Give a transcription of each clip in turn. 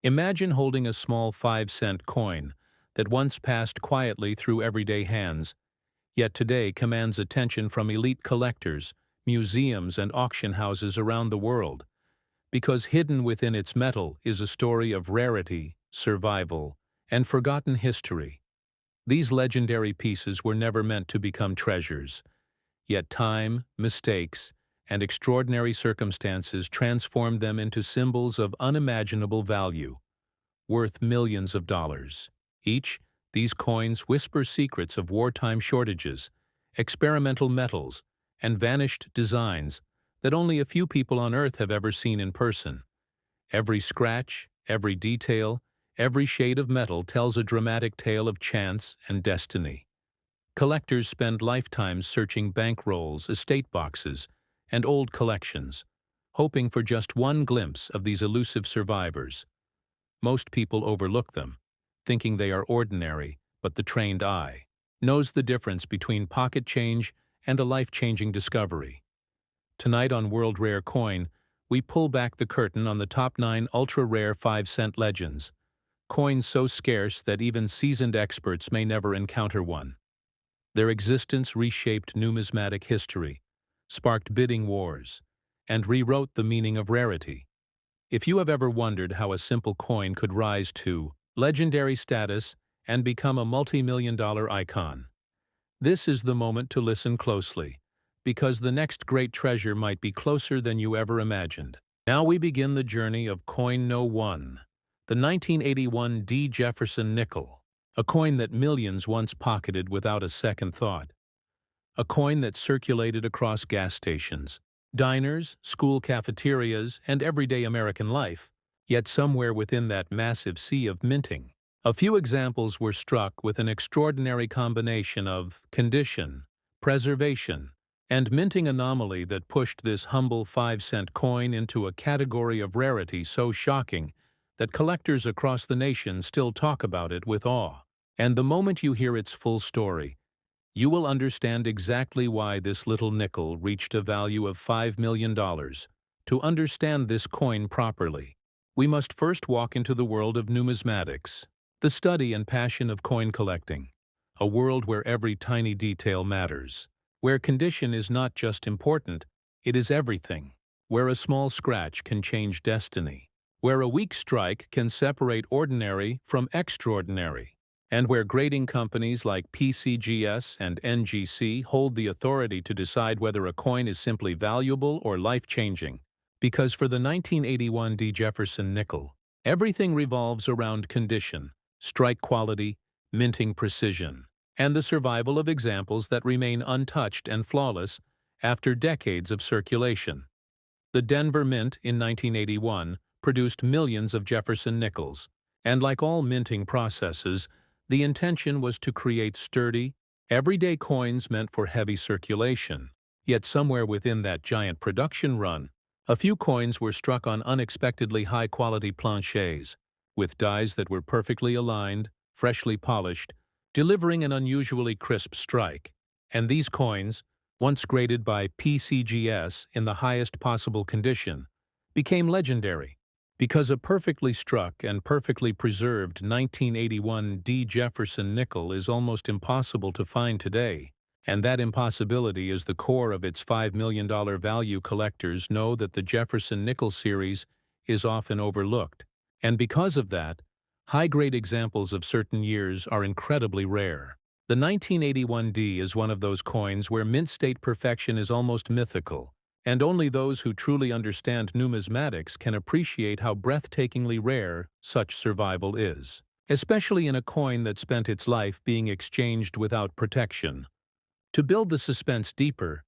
Imagine holding a small 5-cent coin that once passed quietly through everyday hands, yet today commands attention from elite collectors, museums, and auction houses around the world, because hidden within its metal is a story of rarity, survival, and forgotten history. These legendary pieces were never meant to become treasures, yet time, mistakes, and extraordinary circumstances transformed them into symbols of unimaginable value, worth millions of dollars. Each, these coins whisper secrets of wartime shortages, experimental metals, and vanished designs that only a few people on Earth have ever seen in person. Every scratch, every detail, every shade of metal tells a dramatic tale of chance and destiny. Collectors spend lifetimes searching bankrolls, estate boxes, and old collections, hoping for just one glimpse of these elusive survivors. Most people overlook them, thinking they are ordinary, but the trained eye knows the difference between pocket change and a life-changing discovery. Tonight on World Rare Coin, we pull back the curtain on the top 9 ultra-rare 5-cent legends, coins so scarce that even seasoned experts may never encounter one. Their existence reshaped numismatic history, sparked bidding wars, and rewrote the meaning of rarity. If you have ever wondered how a simple coin could rise to legendary status and become a multi-million-dollar icon, this is the moment to listen closely, because the next great treasure might be closer than you ever imagined. Now we begin the journey of coin No. 1, the 1981 Jefferson Nickel, a coin that millions once pocketed without a second thought. A coin that circulated across gas stations, diners, school cafeterias, and everyday American life, yet somewhere within that massive sea of minting, a few examples were struck with an extraordinary combination of condition, preservation, and minting anomaly that pushed this humble 5-cent coin into a category of rarity so shocking that collectors across the nation still talk about it with awe. And the moment you hear its full story, you will understand exactly why this little nickel reached a value of $5 million. To understand this coin properly, we must first walk into the world of numismatics, the study and passion of coin collecting, a world where every tiny detail matters, where condition is not just important, it is everything, where a small scratch can change destiny, where a weak strike can separate ordinary from extraordinary, and where grading companies like PCGS and NGC hold the authority to decide whether a coin is simply valuable or life-changing. Because for the 1981 Jefferson Nickel, everything revolves around condition, strike quality, minting precision, and the survival of examples that remain untouched and flawless after decades of circulation. The Denver Mint in 1981 produced millions of Jefferson nickels, and like all minting processes, the intention was to create sturdy, everyday coins meant for heavy circulation. Yet somewhere within that giant production run, a few coins were struck on unexpectedly high-quality planchets, with dies that were perfectly aligned, freshly polished, delivering an unusually crisp strike. And these coins, once graded by PCGS in the highest possible condition, became legendary, because a perfectly struck and perfectly preserved 1981 Jefferson nickel is almost impossible to find today, and that impossibility is the core of its $5 million value. Collectors know that the Jefferson Nickel series is often overlooked, and because of that, high-grade examples of certain years are incredibly rare. The 1981 D is one of those coins where mint state perfection is almost mythical, and only those who truly understand numismatics can appreciate how breathtakingly rare such survival is, especially in a coin that spent its life being exchanged without protection. To build the suspense deeper,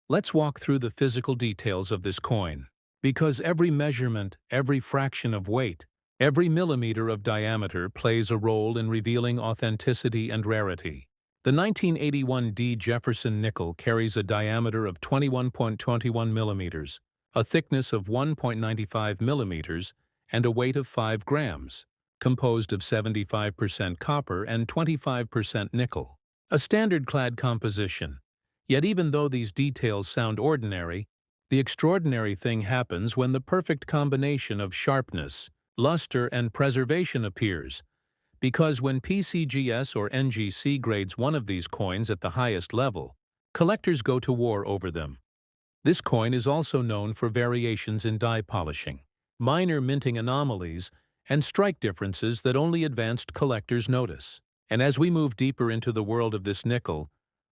let's walk through the physical details of this coin, because every measurement, every fraction of weight, every millimeter of diameter plays a role in revealing authenticity and rarity. The 1981 Jefferson Nickel carries a diameter of 21.21 millimeters, a thickness of 1.95 millimeters, and a weight of 5 grams, composed of 75% copper and 25% nickel. A standard-clad composition. Yet even though these details sound ordinary, the extraordinary thing happens when the perfect combination of sharpness, luster, and preservation appears, because when PCGS or NGC grades one of these coins at the highest level, collectors go to war over them. This coin is also known for variations in die polishing, minor minting anomalies, and strike differences that only advanced collectors notice. And as we move deeper into the world of this nickel,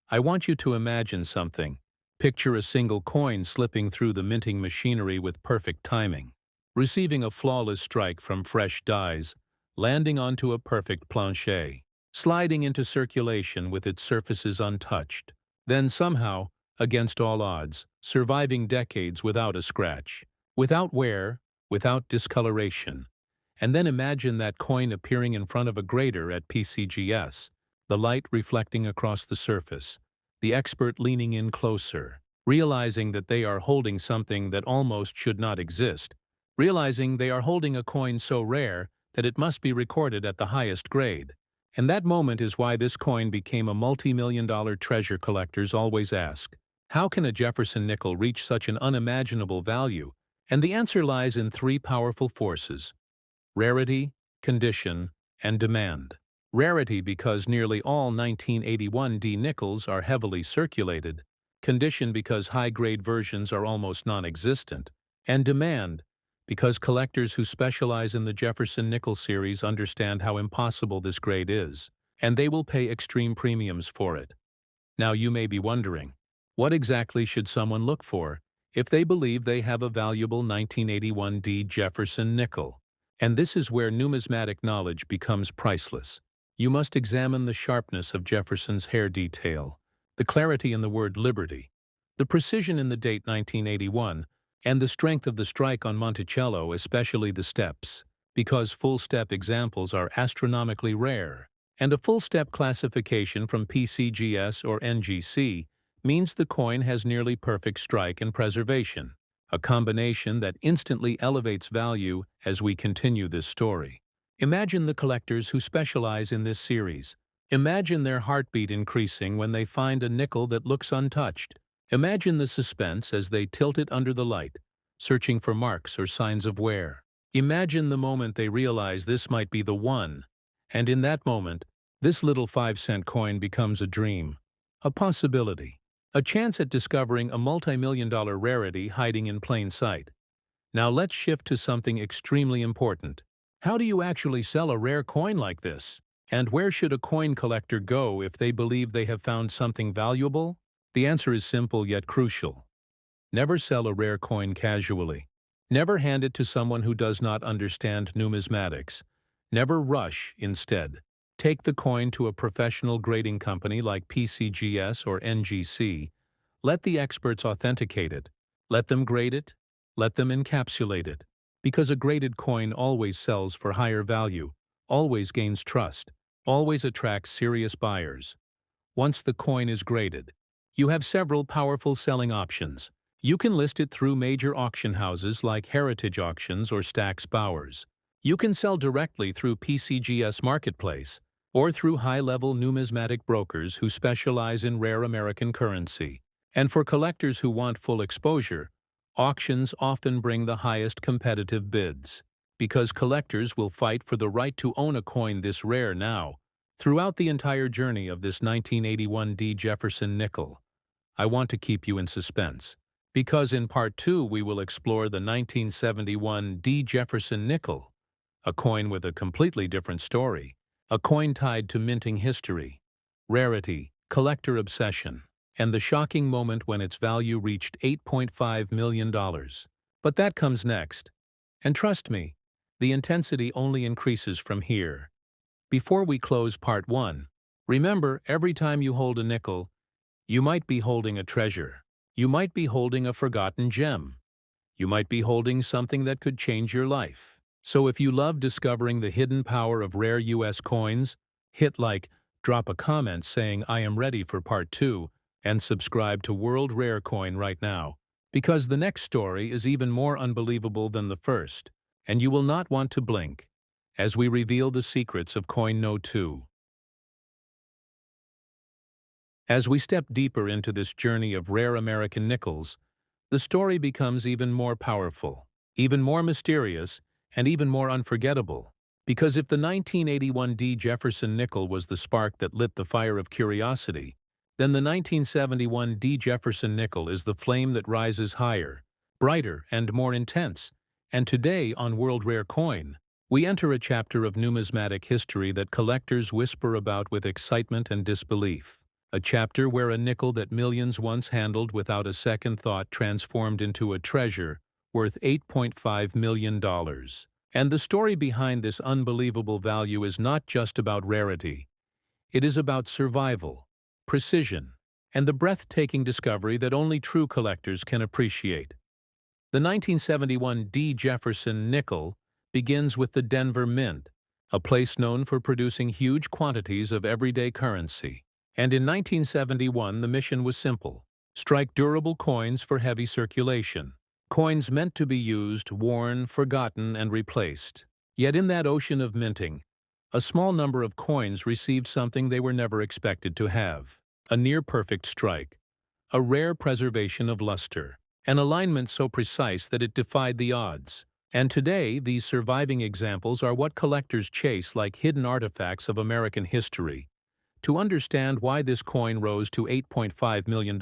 I want you to imagine something. Picture a single coin slipping through the minting machinery with perfect timing, receiving a flawless strike from fresh dies, landing onto a perfect plancher, sliding into circulation with its surfaces untouched. Then somehow, against all odds, surviving decades without a scratch, without wear, without discoloration. And then imagine that coin appearing in front of a grader at PCGS, the light reflecting across the surface, the expert leaning in closer, realizing that they are holding something that almost should not exist, realizing they are holding a coin so rare that it must be recorded at the highest grade. And that moment is why this coin became a multi-million-dollar treasure collectors always ask. How can a Jefferson nickel reach such an unimaginable value? And the answer lies in three powerful forces: rarity, condition, and demand. Rarity because nearly all 1981D nickels are heavily circulated, condition because high-grade versions are almost non-existent, and demand because collectors who specialize in the Jefferson Nickel series understand how impossible this grade is, and they will pay extreme premiums for it. Now you may be wondering, what exactly should someone look for if they believe they have a valuable 1981D Jefferson Nickel? And this is where numismatic knowledge becomes priceless. You must examine the sharpness of Jefferson's hair detail, the clarity in the word liberty, the precision in the date 1981, and the strength of the strike on Monticello, especially the steps, because full-step examples are astronomically rare, and a full-step classification from PCGS or NGC means the coin has nearly perfect strike and preservation, a combination that instantly elevates value as we continue this story. Imagine the collectors who specialize in this series. Imagine their heartbeat increasing when they find a nickel that looks untouched. Imagine the suspense as they tilt it under the light, searching for marks or signs of wear. Imagine the moment they realize this might be the one, and in that moment, this little 5-cent coin becomes a dream, a possibility, a chance at discovering a multi-million-dollar rarity hiding in plain sight. Now let's shift to something extremely important. How do you actually sell a rare coin like this? And where should a coin collector go if they believe they have found something valuable? The answer is simple yet crucial. Never sell a rare coin casually. Never hand it to someone who does not understand numismatics. Never rush, instead. Take the coin to a professional grading company like PCGS or NGC. Let the experts authenticate it. Let them grade it. Let them encapsulate it. Because a graded coin always sells for higher value, always gains trust, always attracts serious buyers. Once the coin is graded, you have several powerful selling options. You can list it through major auction houses like Heritage Auctions or Stack's Bowers. You can sell directly through PCGS Marketplace or through high-level numismatic brokers who specialize in rare American currency. And for collectors who want full exposure, auctions often bring the highest competitive bids. Because collectors will fight for the right to own a coin this rare now. Throughout the entire journey of this 1981D Jefferson Nickel, I want to keep you in suspense. Because in Part 2 we will explore the 1971D Jefferson Nickel, a coin with a completely different story, a coin tied to minting history, rarity, collector obsession, and the shocking moment when its value reached $8.5 million. But that comes next. And trust me, the intensity only increases from here. Before we close Part 1, remember, every time you hold a nickel, you might be holding a treasure. You might be holding a forgotten gem. You might be holding something that could change your life. So if you love discovering the hidden power of rare U.S. coins, hit like, drop a comment saying I am ready for Part 2, and subscribe to World Rare Coin right now. Because the next story is even more unbelievable than the first, and you will not want to blink as we reveal the secrets of Coin No. 2. As we step deeper into this journey of rare American nickels, the story becomes even more powerful, even more mysterious, and even more unforgettable. Because if the 1981 Jefferson Nickel was the spark that lit the fire of curiosity, then the 1971 Jefferson Nickel is the flame that rises higher, brighter, and more intense. And today on World Rare Coin, we enter a chapter of numismatic history that collectors whisper about with excitement and disbelief. A chapter where a nickel that millions once handled without a second thought transformed into a treasure worth $8.5 million. And the story behind this unbelievable value is not just about rarity. It is about survival, precision, and the breathtaking discovery that only true collectors can appreciate. The 1971 Jefferson Nickel begins with the Denver Mint, a place known for producing huge quantities of everyday currency. And in 1971, the mission was simple: strike durable coins for heavy circulation. Coins meant to be used, worn, forgotten, and replaced. Yet in that ocean of minting, a small number of coins received something they were never expected to have: a near-perfect strike, a rare preservation of luster, an alignment so precise that it defied the odds. And today, these surviving examples are what collectors chase like hidden artifacts of American history. To understand why this coin rose to $8.5 million,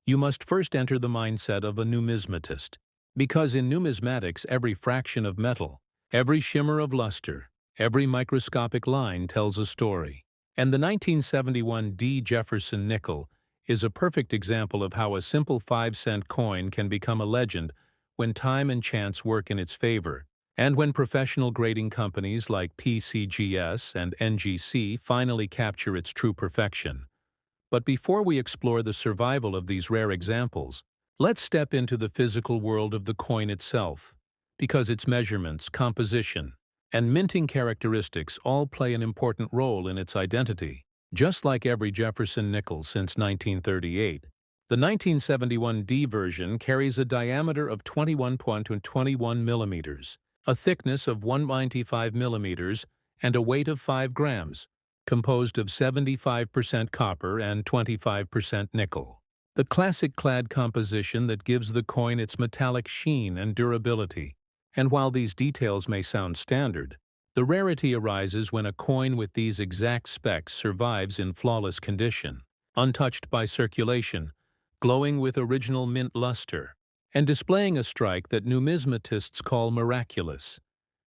you must first enter the mindset of a numismatist. Because in numismatics, every fraction of metal, every shimmer of luster, every microscopic line tells a story. And the 1971 Jefferson Nickel is a perfect example of how a simple 5-cent coin can become a legend when time and chance work in its favor, and when professional grading companies like PCGS and NGC finally capture its true perfection. But before we explore the survival of these rare examples, let's step into the physical world of the coin itself, because its measurements, composition, and minting characteristics all play an important role in its identity. Just like every Jefferson nickel since 1938, the 1971 version carries a diameter of 21.21 millimeters, a thickness of 195 millimeters, and a weight of 5 grams, composed of 75% copper and 25% nickel. The classic clad composition that gives the coin its metallic sheen and durability. And while these details may sound standard, the rarity arises when a coin with these exact specs survives in flawless condition, untouched by circulation, glowing with original mint luster, and displaying a strike that numismatists call miraculous.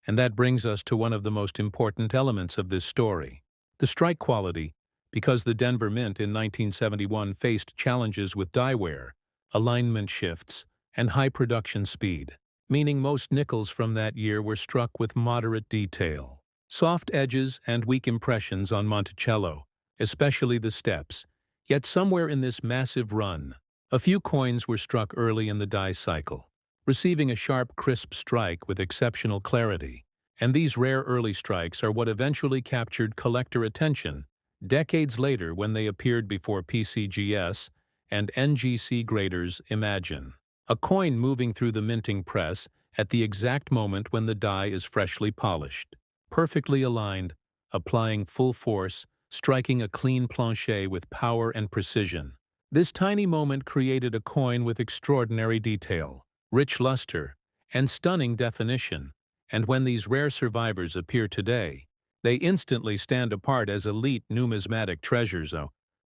And that brings us to one of the most important elements of this story: the strike quality. Because the Denver Mint in 1971 faced challenges with die wear, alignment shifts, and high production speed, meaning most nickels from that year were struck with moderate detail, soft edges, and weak impressions on Monticello, especially the steps. Yet somewhere in this massive run, a few coins were struck early in the die cycle, receiving a sharp, crisp strike with exceptional clarity. And these rare early strikes are what eventually captured collector attention decades later when they appeared before PCGS and NGC graders. Imagine a coin moving through the minting press at the exact moment when the die is freshly polished, perfectly aligned, applying full force, striking a clean plancher with power and precision. This tiny moment created a coin with extraordinary detail, rich luster, and stunning definition. And when these rare survivors appear today, they instantly stand apart as elite numismatic treasures.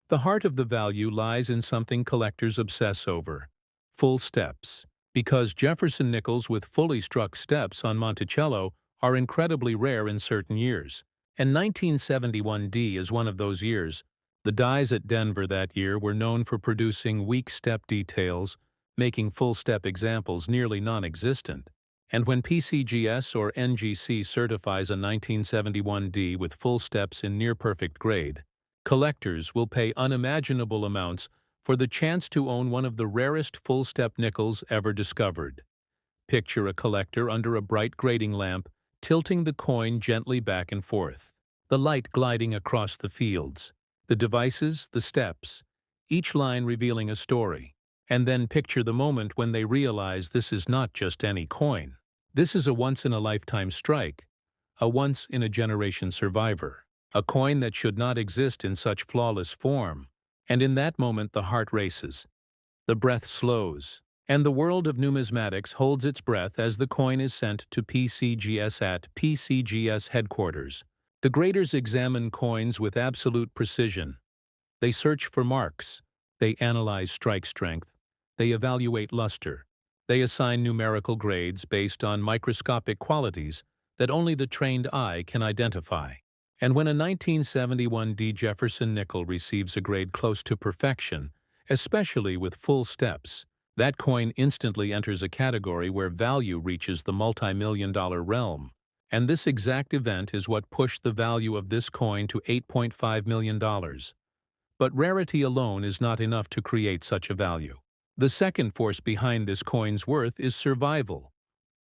The heart of the value lies in something collectors obsess over: full steps. Because Jefferson nickels with fully struck steps on Monticello are incredibly rare in certain years, and 1971 is one of those years. The dies at Denver that year were known for producing weak step details, making full step examples nearly non-existent. And when PCGS or NGC certifies a 1971 with full steps in near-perfect grade, collectors will pay unimaginable amounts for the chance to own one of the rarest full-step nickels ever discovered. Picture a collector under a bright grading lamp, tilting the coin gently back and forth, the light gliding across the fields, the devices, the steps, each line revealing a story. And then picture the moment when they realize this is not just any coin. This is a once-in-a-lifetime strike, a once-in-a-generation survivor, a coin that should not exist in such flawless form. And in that moment the heart races, the breath slows, And the world of numismatics holds its breath as the coin is sent to PCGS at PCGS headquarters. The graders examine coins with absolute precision. They search for marks. They analyze strike strength. They evaluate luster. They assign numerical grades based on microscopic qualities that only the trained eye can identify. And when a 1971 D Jefferson Nickel receives a grade close to perfection, especially with full steps, that coin instantly enters a category where value reaches the multi-million-dollar realm. And this exact event is what pushed the value of this coin to $8.5 million. But rarity alone is not enough to create such a value. The second force behind this coin's worth is survival,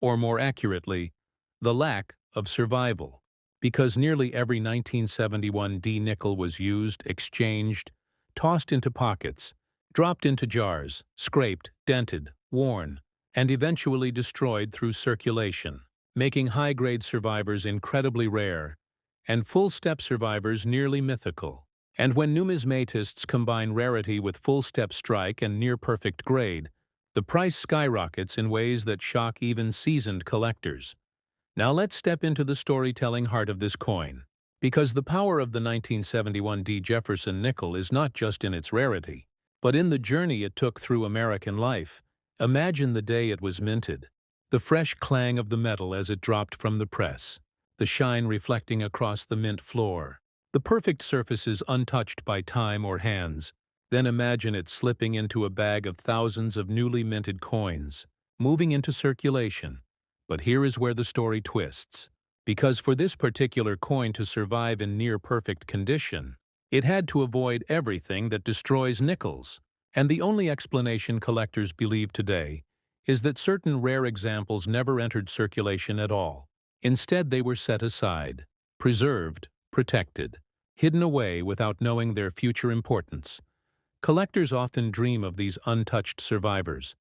or more accurately, the lack of survival. Because nearly every 1971 D nickel was used, exchanged, tossed into pockets, dropped into jars, scraped, dented, worn, and eventually destroyed through circulation, making high-grade survivors incredibly rare and full-step survivors nearly mythical. And when numismatists combine rarity with full-step strike and near-perfect grade, the price skyrockets in ways that shock even seasoned collectors. Now let's step into the storytelling heart of this coin. Because the power of the 1971 D Jefferson Nickel is not just in its rarity, but in the journey it took through American life. Imagine the day it was minted. The fresh clang of the metal as it dropped from the press. The shine reflecting across the mint floor. The perfect surfaces untouched by time or hands. Then imagine it slipping into a bag of thousands of newly minted coins, moving into circulation. But here is where the story twists. Because for this particular coin to survive in near-perfect condition, it had to avoid everything that destroys nickels. And the only explanation collectors believe today is that certain rare examples never entered circulation at all. Instead, they were set aside, preserved, protected, hidden away without knowing their future importance. Collectors often dream of these untouched survivors,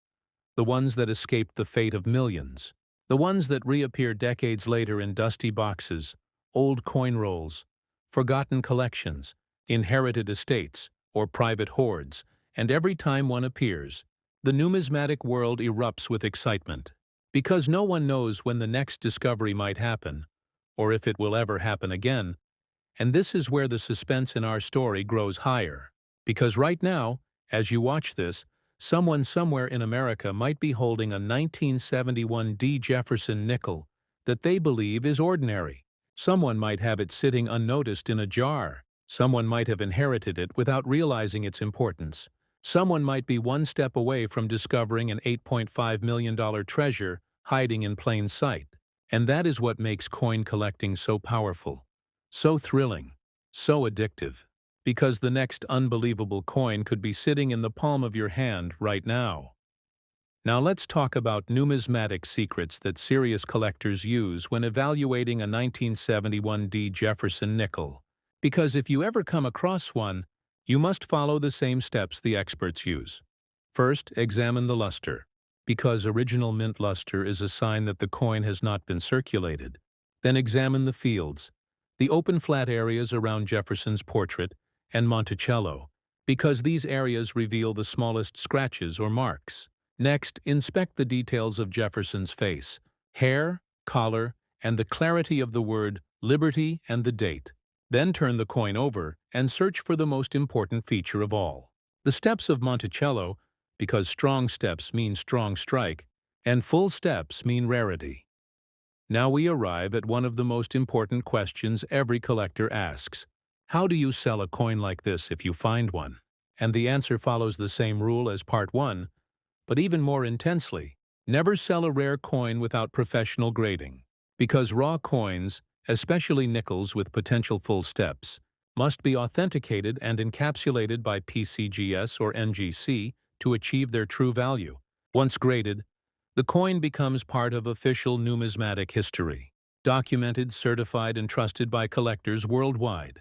the ones that escaped the fate of millions, the ones that reappear decades later in dusty boxes, old coin rolls, forgotten collections, inherited estates, or private hoards, and every time one appears, the numismatic world erupts with excitement. Because no one knows when the next discovery might happen, or if it will ever happen again. And this is where the suspense in our story grows higher. Because right now, as you watch this, someone somewhere in America might be holding a 1971 D Jefferson Nickel that they believe is ordinary. Someone might have it sitting unnoticed in a jar. Someone might have inherited it without realizing its importance. Someone might be one step away from discovering an $8.5 million treasure hiding in plain sight. And that is what makes coin collecting so powerful, so thrilling, so addictive. Because the next unbelievable coin could be sitting in the palm of your hand right now. Now let's talk about numismatic secrets that serious collectors use when evaluating a 1971 D Jefferson Nickel. Because if you ever come across one, you must follow the same steps the experts use. First, examine the luster. Because original mint luster is a sign that the coin has not been circulated. Then examine the fields, the open flat areas around Jefferson's portrait and Monticello, because these areas reveal the smallest scratches or marks. Next, inspect the details of Jefferson's face, hair, collar, and the clarity of the word liberty and the date. Then turn the coin over and search for the most important feature of all. The steps of Monticello, because strong steps mean strong strike, and full steps mean rarity. Now we arrive at one of the most important questions every collector asks. How do you sell a coin like this if you find one? And the answer follows the same rule as part 1, but even more intensely. Never sell a rare coin without professional grading. Because raw coins, especially nickels with potential full steps, must be authenticated and encapsulated by PCGS or NGC to achieve their true value. Once graded, the coin becomes part of official numismatic history, documented, certified, and trusted by collectors worldwide.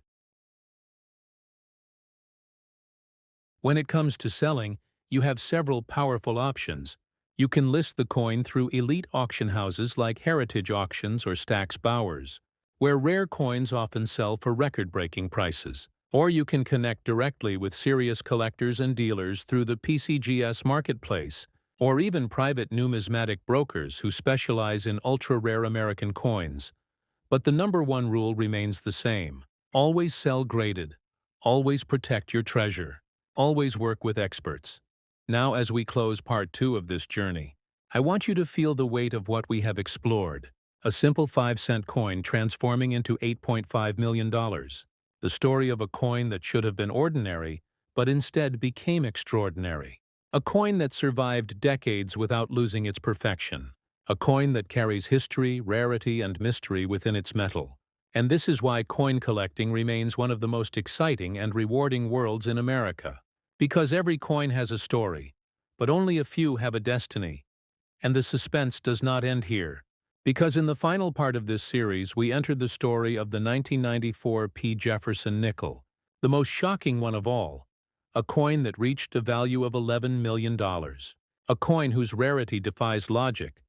When it comes to selling, you have several powerful options. You can list the coin through elite auction houses like Heritage Auctions or Stack's Bowers, where rare coins often sell for record-breaking prices. Or you can connect directly with serious collectors and dealers through the PCGS marketplace, or even private numismatic brokers who specialize in ultra-rare American coins. But the number one rule remains the same. Always sell graded. Always protect your treasure. Always work with experts. Now, as we close part 2 of this journey, I want you to feel the weight of what we have explored. A simple 5-cent coin transforming into $8.5 million. The story of a coin that should have been ordinary, but instead became extraordinary. A coin that survived decades without losing its perfection. A coin that carries history, rarity, and mystery within its metal. And this is why coin collecting remains one of the most exciting and rewarding worlds in America. Because every coin has a story, but only a few have a destiny. And the suspense does not end here. Because in the final part of this series, we enter the story of the 1994 Jefferson Nickel, the most shocking one of all. A coin that reached a value of $11 million. A coin whose rarity defies logic.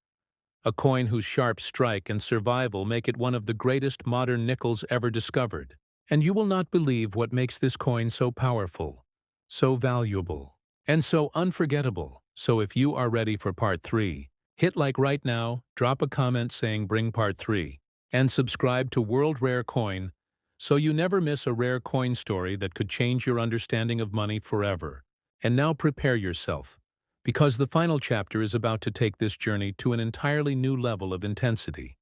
A coin whose sharp strike and survival make it one of the greatest modern nickels ever discovered. And you will not believe what makes this coin so powerful, so valuable, and so unforgettable. So if you are ready for part 3, hit like right now, drop a comment saying bring part 3, and subscribe to World Rare Coin so you never miss a rare coin story that could change your understanding of money forever. And now prepare yourself, because the final chapter is about to take this journey to an entirely new level of intensity.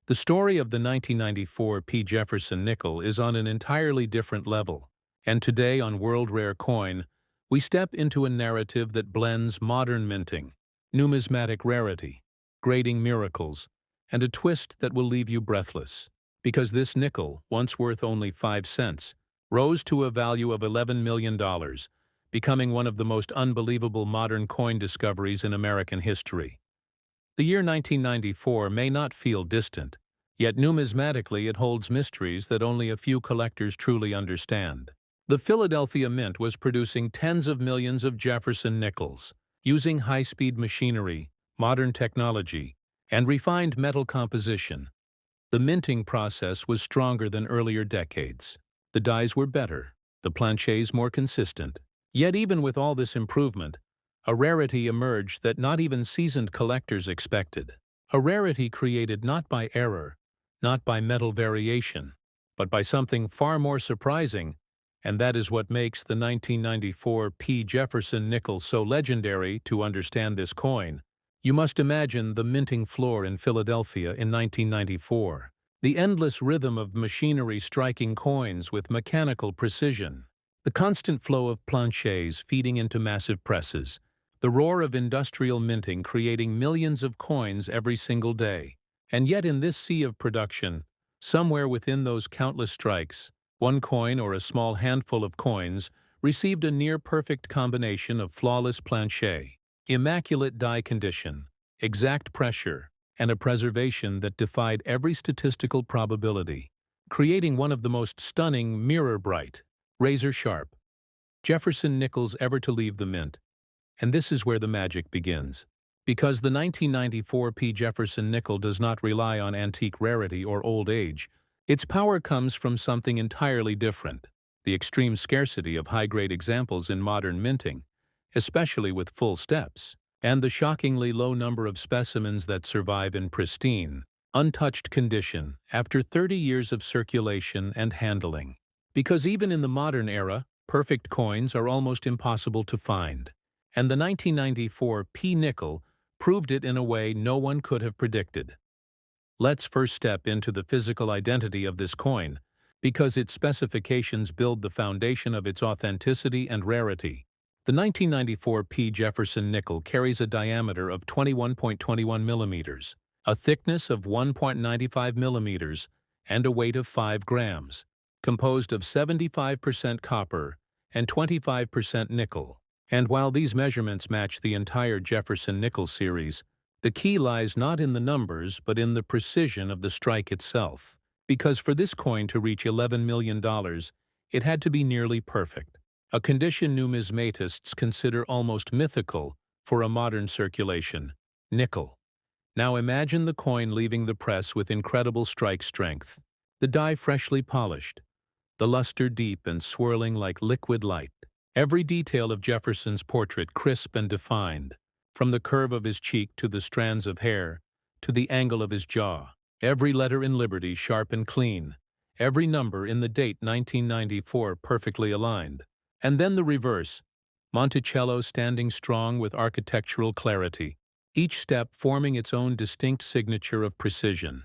The story of the 1994 Jefferson Nickel is on an entirely different level, and today on World Rare Coin, we step into a narrative that blends modern minting, numismatic rarity, grading miracles, and a twist that will leave you breathless. Because this nickel, once worth only 5 cents, rose to a value of $11 million, becoming one of the most unbelievable modern coin discoveries in American history. The year 1994 may not feel distant, yet numismatically it holds mysteries that only a few collectors truly understand. The Philadelphia Mint was producing tens of millions of Jefferson nickels, using high-speed machinery, modern technology, and refined metal composition. The minting process was stronger than earlier decades. The dies were better, the planchets more consistent. Yet even with all this improvement, a rarity emerged that not even seasoned collectors expected. A rarity created not by error, not by metal variation, but by something far more surprising, and that is what makes the 1994 Jefferson Nickel so legendary. To understand this coin, you must imagine the minting floor in Philadelphia in 1994. The endless rhythm of machinery striking coins with mechanical precision. The constant flow of planchets feeding into massive presses. The roar of industrial minting creating millions of coins every single day. And yet in this sea of production, somewhere within those countless strikes, one coin or a small handful of coins received a near-perfect combination of flawless plancher, immaculate die condition, exact pressure, and a preservation that defied every statistical probability, creating one of the most stunning, mirror-bright, razor-sharp Jefferson nickels ever to leave the mint. And this is where the magic begins. Because the 1994 Jefferson Nickel does not rely on antique rarity or old age, its power comes from something entirely different: the extreme scarcity of high-grade examples in modern minting, especially with full steps, and the shockingly low number of specimens that survive in pristine, untouched condition after 30 years of circulation and handling. Because even in the modern era, perfect coins are almost impossible to find, and the 1994 nickel proved it in a way no one could have predicted. Let's first step into the physical identity of this coin, because its specifications build the foundation of its authenticity and rarity. The 1994 Jefferson Nickel carries a diameter of 21.21 millimeters, a thickness of 1.95 millimeters, and a weight of 5 grams, composed of 75% copper and 25% nickel. And while these measurements match the entire Jefferson Nickel series, the key lies not in the numbers but in the precision of the strike itself. Because for this coin to reach $11 million, it had to be nearly perfect, a condition numismatists consider almost mythical for a modern circulation. Nickel. Now imagine the coin leaving the press with incredible strike strength, the die freshly polished, the luster deep and swirling like liquid light. Every detail of Jefferson's portrait crisp and defined, from the curve of his cheek to the strands of hair, to the angle of his jaw. Every letter in Liberty sharp and clean, every number in the date 1994 perfectly aligned. And then the reverse, Monticello standing strong with architectural clarity, each step forming its own distinct signature of precision.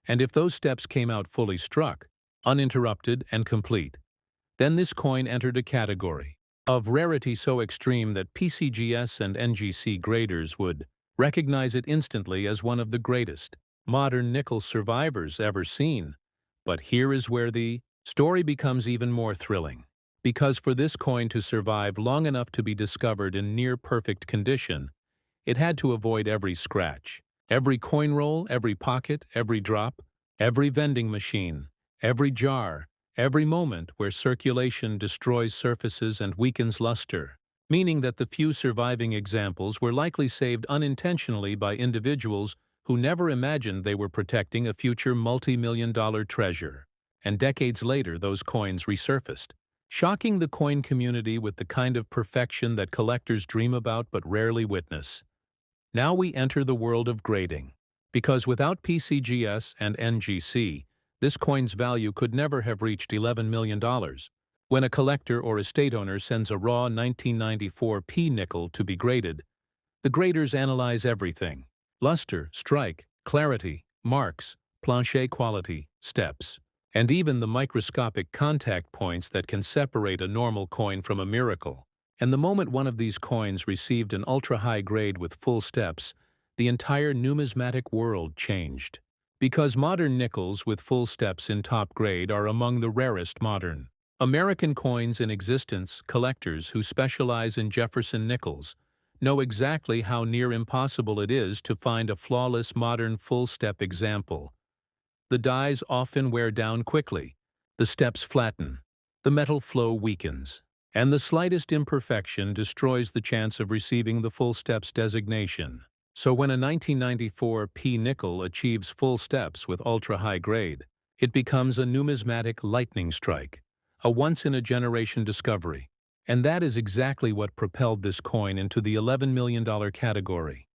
And if those steps came out fully struck, uninterrupted and complete, then this coin entered a category of rarity so extreme that PCGS and NGC graders would recognize it instantly as one of the greatest modern nickel survivors ever seen. But here is where the story becomes even more thrilling. Because for this coin to survive long enough to be discovered in near-perfect condition, it had to avoid every scratch, every coin roll, every pocket, every drop, every vending machine, every jar, every moment where circulation destroys surfaces and weakens luster, meaning that the few surviving examples were likely saved unintentionally by individuals who never imagined they were protecting a future multi-million-dollar treasure. And decades later, those coins resurfaced, shocking the coin community with the kind of perfection that collectors dream about but rarely witness. Now we enter the world of grading, because without PCGS and NGC, this coin's value could never have reached $11 million. When a collector or estate owner sends a raw 1994 P nickel to be graded, the graders analyze everything: luster, strike, clarity, marks, plancher quality, steps, and even the microscopic contact points that can separate a normal coin from a miracle. And the moment one of these coins received an ultra-high grade with full steps, the entire numismatic world changed. Because modern nickels with full steps in top grade are among the rarest modern American coins in existence, collectors who specialize in Jefferson nickels know exactly how near impossible it is to find a flawless modern full-step example. The dies often wear down quickly, the steps flatten, the metal flow weakens, and the slightest imperfection destroys the chance of receiving the full steps designation. So when a 1994 P nickel achieves full steps with ultra-high grade, it becomes a numismatic lightning strike, a once-in-a-generation discovery. And that is exactly what propelled this coin into the $11 million category.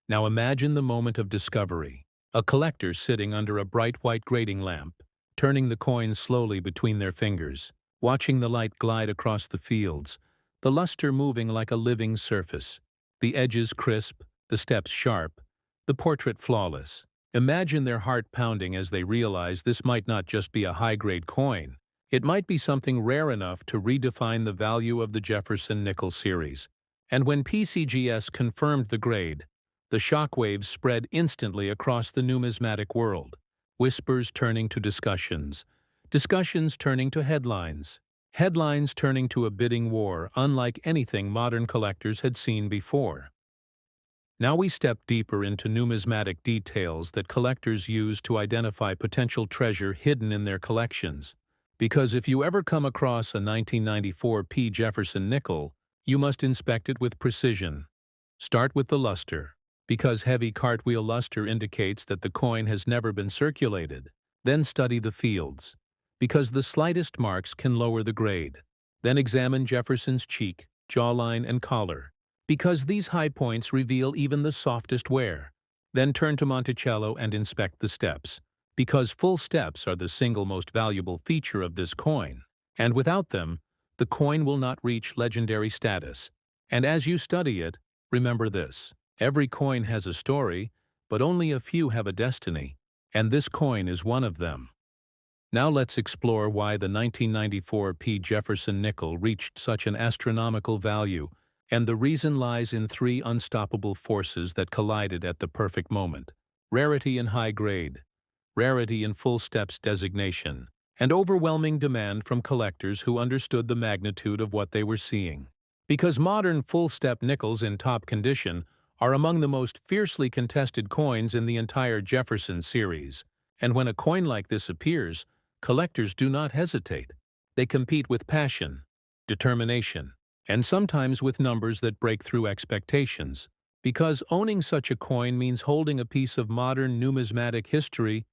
Now imagine the moment of discovery. A collector sitting under a bright white grading lamp, turning the coin slowly between their fingers, watching the light glide across the fields, the luster moving like a living surface, the edges crisp, the steps sharp, the portrait flawless. Imagine their heart pounding as they realize this might not just be a high-grade coin. It might be something rare enough to redefine the value of the Jefferson Nickel series. And when PCGS confirmed the grade, the shockwaves spread instantly across the numismatic world, whispers turning to discussions, discussions turning to headlines, headlines turning to a bidding war unlike anything modern collectors had seen before. Now we step deeper into numismatic details that collectors use to identify potential treasure hidden in their collections. Because if you ever come across a 1994 P Jefferson nickel, you must inspect it with precision. Start with the luster, because heavy cartwheel luster indicates that the coin has never been circulated. Then study the fields, because the slightest marks can lower the grade. Then examine Jefferson's cheek, jawline, and collar, because these high points reveal even the softest wear. Then turn to Monticello and inspect the steps, because full steps are the single most valuable feature of this coin, and without them, the coin will not reach legendary status. And as you study it, remember this: every coin has a story, but only a few have a destiny, and this coin is one of them. Now let's explore why the 1994 P Jefferson nickel reached such an astronomical value, and the reason lies in three unstoppable forces that collided at the perfect moment: rarity in high grade, rarity in full steps designation, and overwhelming demand from collectors who understood the magnitude of what they were seeing. Because modern full-step nickels in top condition are among the most fiercely contested coins in the entire Jefferson series, and when a coin like this appears, collectors do not hesitate. They compete with passion, determination, and sometimes with numbers that break through expectations. Because owning such a coin means holding a piece of modern numismatic history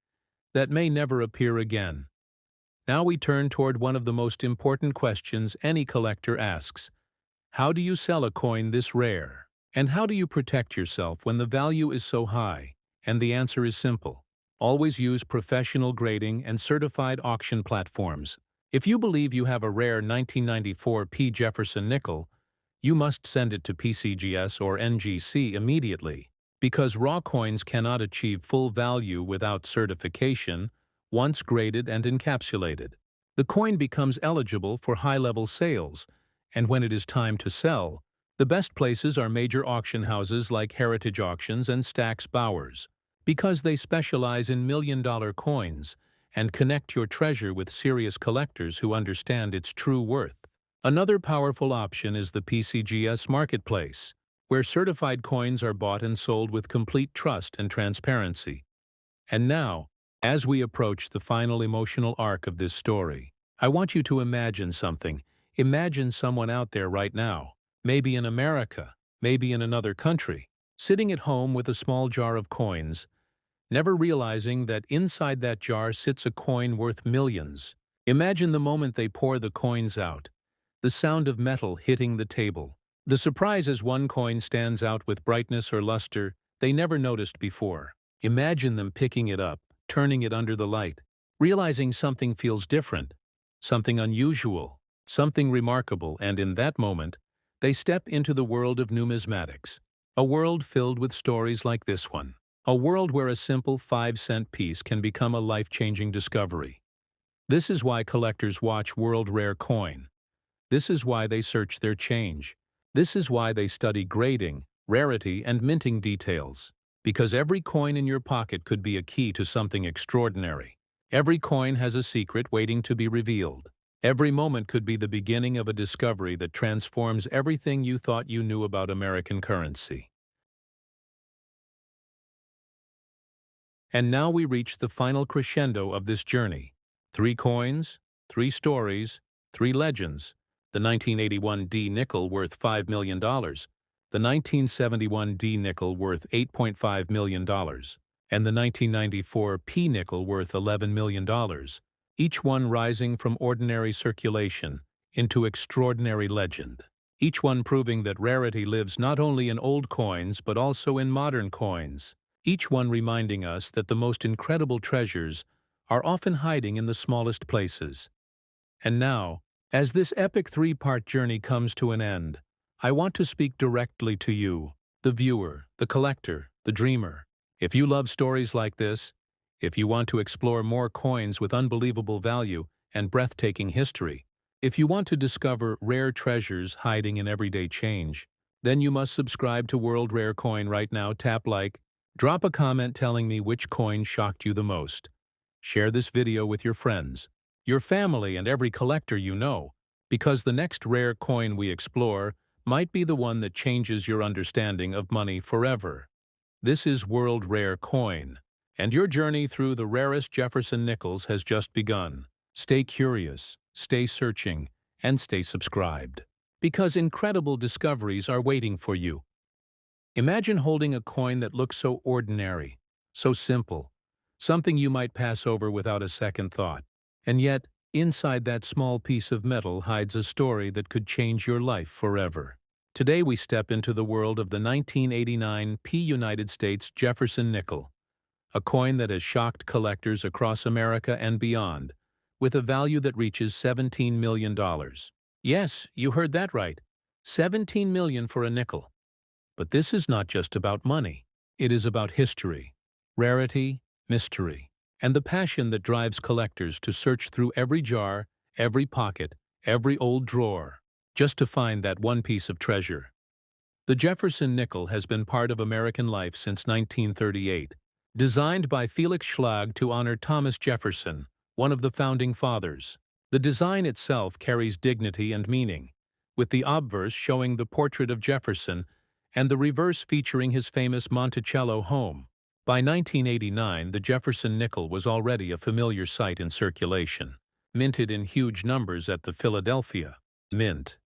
that may never appear again. Now we turn toward one of the most important questions any collector asks: how do you sell a coin this rare? And how do you protect yourself when the value is so high? And the answer is simple. Always use professional grading and certified auction platforms. If you believe you have a rare 1994 P. Jefferson Nickel, you must send it to PCGS or NGC immediately, because raw coins cannot achieve full value without certification once graded and encapsulated. The coin becomes eligible for high-level sales, and when it is time to sell, the best places are major auction houses like Heritage Auctions and Stack's Bowers, because they specialize in million-dollar coins and connect your treasure with serious collectors who understand its true worth. Another powerful option is the PCGS Marketplace, where certified coins are bought and sold with complete trust and transparency. And now, as we approach the final emotional arc of this story, I want you to imagine something. Imagine someone out there right now, maybe in America, maybe in another country, sitting at home with a small jar of coins, never realizing that inside that jar sits a coin worth millions. Imagine the moment they pour the coins out, the sound of metal hitting the table, the surprise as one coin stands out with brightness or luster they never noticed before. Imagine them picking it up, turning it under the light, realizing something feels different, something unusual, something remarkable, and in that moment, they step into the world of numismatics, a world filled with stories like this one, a world where a simple 5-cent piece can become a life-changing discovery. This is why collectors watch World Rare Coin. This is why they search their change. This is why they study grading, rarity, and minting details. Because every coin in your pocket could be a key to something extraordinary. Every coin has a secret waiting to be revealed. Every moment could be the beginning of a discovery that transforms everything you thought you knew about American currency. And now we reach the final crescendo of this journey. 3 coins, 3 stories, 3 legends. The 1981 D nickel worth $5 million. The 1971 D nickel worth $8.5 million, and the 1994 P nickel worth $11 million, each one rising from ordinary circulation into extraordinary legend. Each one proving that rarity lives not only in old coins but also in modern coins. Each one reminding us that the most incredible treasures are often hiding in the smallest places. And now, as this epic 3-part journey comes to an end, I want to speak directly to you, the viewer, the collector, the dreamer. If you love stories like this, if you want to explore more coins with unbelievable value and breathtaking history, if you want to discover rare treasures hiding in everyday change, then you must subscribe to World Rare Coin right now. Tap like, drop a comment telling me which coin shocked you the most. Share this video with your friends, your family, and every collector you know, because the next rare coin we explore might be the one that changes your understanding of money forever. This is World Rare Coin, and your journey through the rarest Jefferson nickels has just begun. Stay curious, stay searching, and stay subscribed, because incredible discoveries are waiting for you. Imagine holding a coin that looks so ordinary, so simple, something you might pass over without a second thought. And yet, inside that small piece of metal hides a story that could change your life forever. Today we step into the world of the 1989 P. United States Jefferson Nickel, a coin that has shocked collectors across America and beyond, with a value that reaches $17 million. Yes, you heard that right. $17 million for a nickel. But this is not just about money. It is about history, rarity, mystery, and the passion that drives collectors to search through every jar, every pocket, every old drawer, just to find that one piece of treasure. The Jefferson Nickel has been part of American life since 1938, designed by Felix Schlag to honor Thomas Jefferson, one of the founding fathers. The design itself carries dignity and meaning, with the obverse showing the portrait of Jefferson and the reverse featuring his famous Monticello home. By 1989, the Jefferson Nickel was already a familiar sight in circulation, minted in huge numbers at the Philadelphia Mint.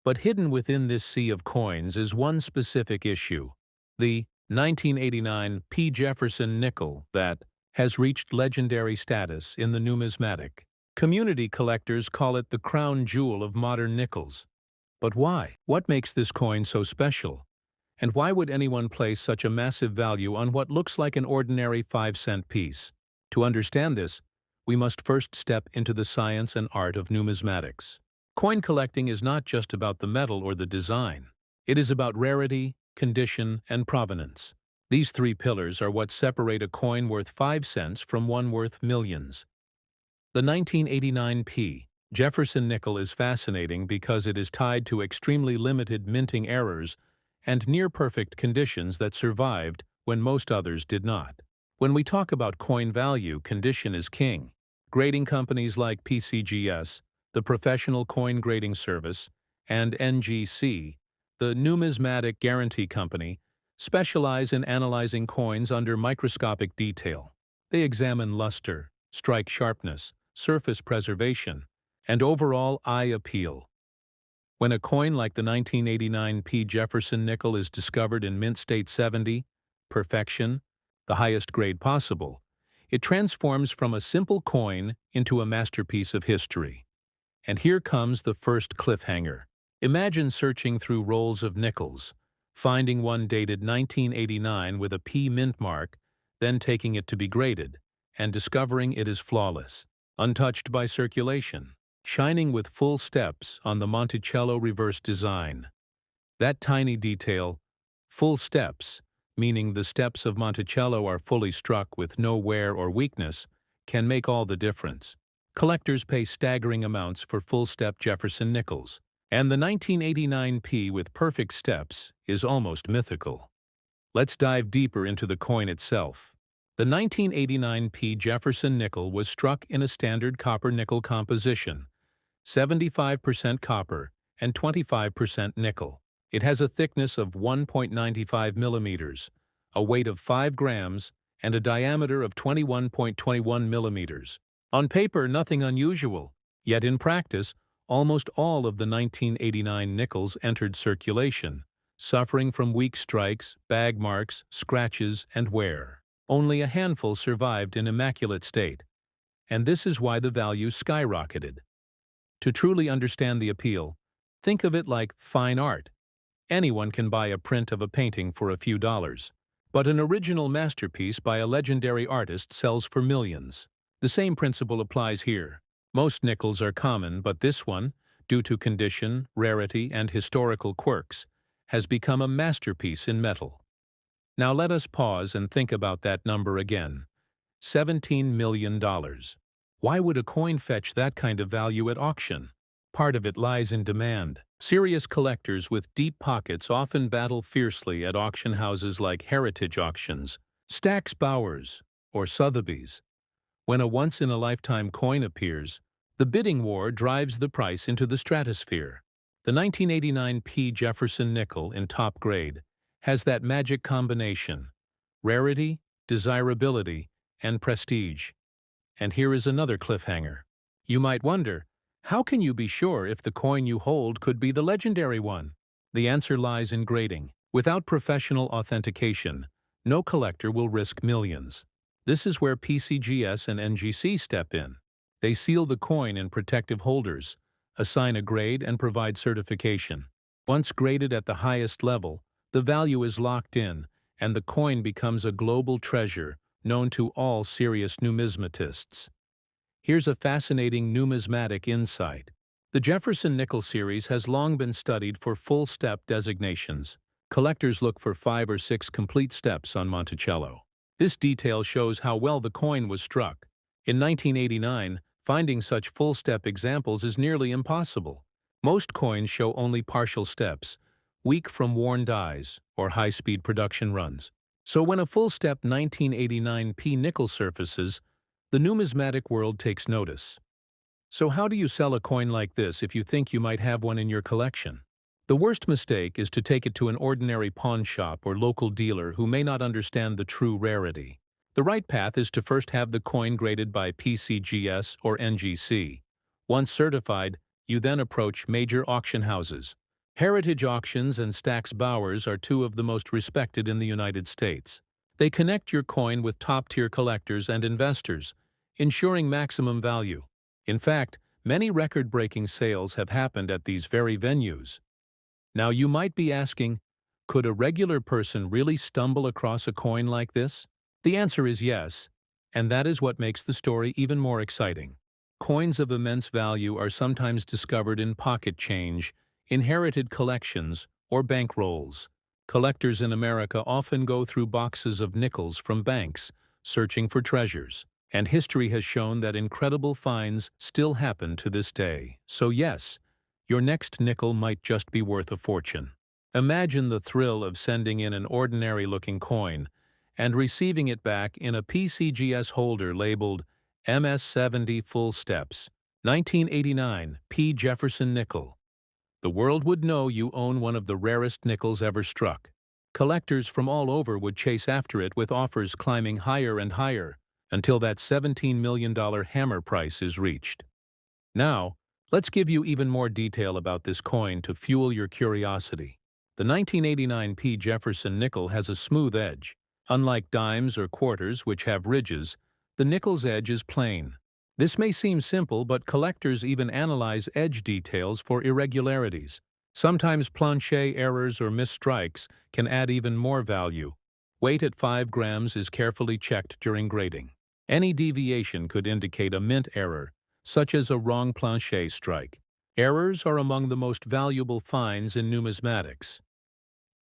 But hidden within this sea of coins is one specific issue, the 1989 P. Jefferson Nickel that has reached legendary status in the numismatic. Community collectors call it the crown jewel of modern nickels. But why? What makes this coin so special? And why would anyone place such a massive value on what looks like an ordinary 5-cent piece? To understand this, we must first step into the science and art of numismatics. Coin collecting is not just about the metal or the design. It is about rarity, condition, and provenance. These three pillars are what separate a coin worth 5 cents from one worth millions. The 1989 Jefferson nickel is fascinating because it is tied to extremely limited minting errors and near-perfect conditions that survived when most others did not. When we talk about coin value, condition is king. Grading companies like PCGS, the Professional Coin Grading Service, and NGC, the Numismatic Guarantee Company, specialize in analyzing coins under microscopic detail. They examine luster, strike sharpness, surface preservation, and overall eye appeal. When a coin like the 1989 Jefferson nickel is discovered in mint state 70, perfection, the highest grade possible, it transforms from a simple coin into a masterpiece of history. And here comes the first cliffhanger. Imagine searching through rolls of nickels, finding one dated 1989 with a P mint mark, then taking it to be graded, and discovering it is flawless, untouched by circulation, shining with full steps on the Monticello reverse design. That tiny detail, full steps, meaning the steps of Monticello are fully struck with no wear or weakness, can make all the difference. Collectors pay staggering amounts for full-step Jefferson nickels, and the 1989 with perfect steps is almost mythical. Let's dive deeper into the coin itself. The 1989 Jefferson nickel was struck in a standard copper-nickel composition, 75% copper and 25% nickel. It has a thickness of 1.95 millimeters, a weight of 5 grams, and a diameter of 21.21 millimeters. On paper, nothing unusual, yet in practice, almost all of the 1989 nickels entered circulation, suffering from weak strikes, bag marks, scratches, and wear. Only a handful survived in immaculate state, and this is why the value skyrocketed. To truly understand the appeal, think of it like fine art. Anyone can buy a print of a painting for a few dollars, but an original masterpiece by a legendary artist sells for millions. The same principle applies here. Most nickels are common, but this one, due to condition, rarity, and historical quirks, has become a masterpiece in metal. Now let us pause and think about that number again. $17 million. Why would a coin fetch that kind of value at auction? Part of it lies in demand. Serious collectors with deep pockets often battle fiercely at auction houses like Heritage Auctions, Stack's Bowers, or Sotheby's. When a once-in-a-lifetime coin appears, the bidding war drives the price into the stratosphere. The 1989 Jefferson nickel in top grade has that magic combination: rarity, desirability, and prestige. And here is another cliffhanger. You might wonder, how can you be sure if the coin you hold could be the legendary one? The answer lies in grading. Without professional authentication, no collector will risk millions. This is where PCGS and NGC step in. They seal the coin in protective holders, assign a grade, and provide certification. Once graded at the highest level, the value is locked in, and the coin becomes a global treasure known to all serious numismatists. Here's a fascinating numismatic insight. The Jefferson Nickel series has long been studied for full-step designations. Collectors look for 5 or 6 complete steps on Monticello. This detail shows how well the coin was struck. In 1989, finding such full-step examples is nearly impossible. Most coins show only partial steps, weak from worn dies or high-speed production runs. So when a full-step 1989 nickel surfaces, the numismatic world takes notice. So how do you sell a coin like this if you think you might have one in your collection? The worst mistake is to take it to an ordinary pawn shop or local dealer who may not understand the true rarity. The right path is to first have the coin graded by PCGS or NGC. Once certified, you then approach major auction houses. Heritage Auctions and Stack's Bowers are two of the most respected in the United States. They connect your coin with top-tier collectors and investors, ensuring maximum value. In fact, many record-breaking sales have happened at these very venues. Now you might be asking, could a regular person really stumble across a coin like this? The answer is yes, and that is what makes the story even more exciting. Coins of immense value are sometimes discovered in pocket change, inherited collections, or bank rolls. Collectors in America often go through boxes of nickels from banks, searching for treasures. And history has shown that incredible finds still happen to this day. So yes, your next nickel might just be worth a fortune. Imagine the thrill of sending in an ordinary-looking coin and receiving it back in a PCGS holder labeled MS-70 Full Steps, 1989 P. Jefferson Nickel. The world would know you own one of the rarest nickels ever struck. Collectors from all over would chase after it with offers climbing higher and higher until that $17 million hammer price is reached. Now, let's give you even more detail about this coin to fuel your curiosity. The 1989 P. Jefferson nickel has a smooth edge. Unlike dimes or quarters, which have ridges, the nickel's edge is plain. This may seem simple, but collectors even analyze edge details for irregularities. Sometimes planchet errors or missed strikes can add even more value. Weight at 5 grams is carefully checked during grading. Any deviation could indicate a mint error, such as a wrong planchet strike. Errors are among the most valuable finds in numismatics.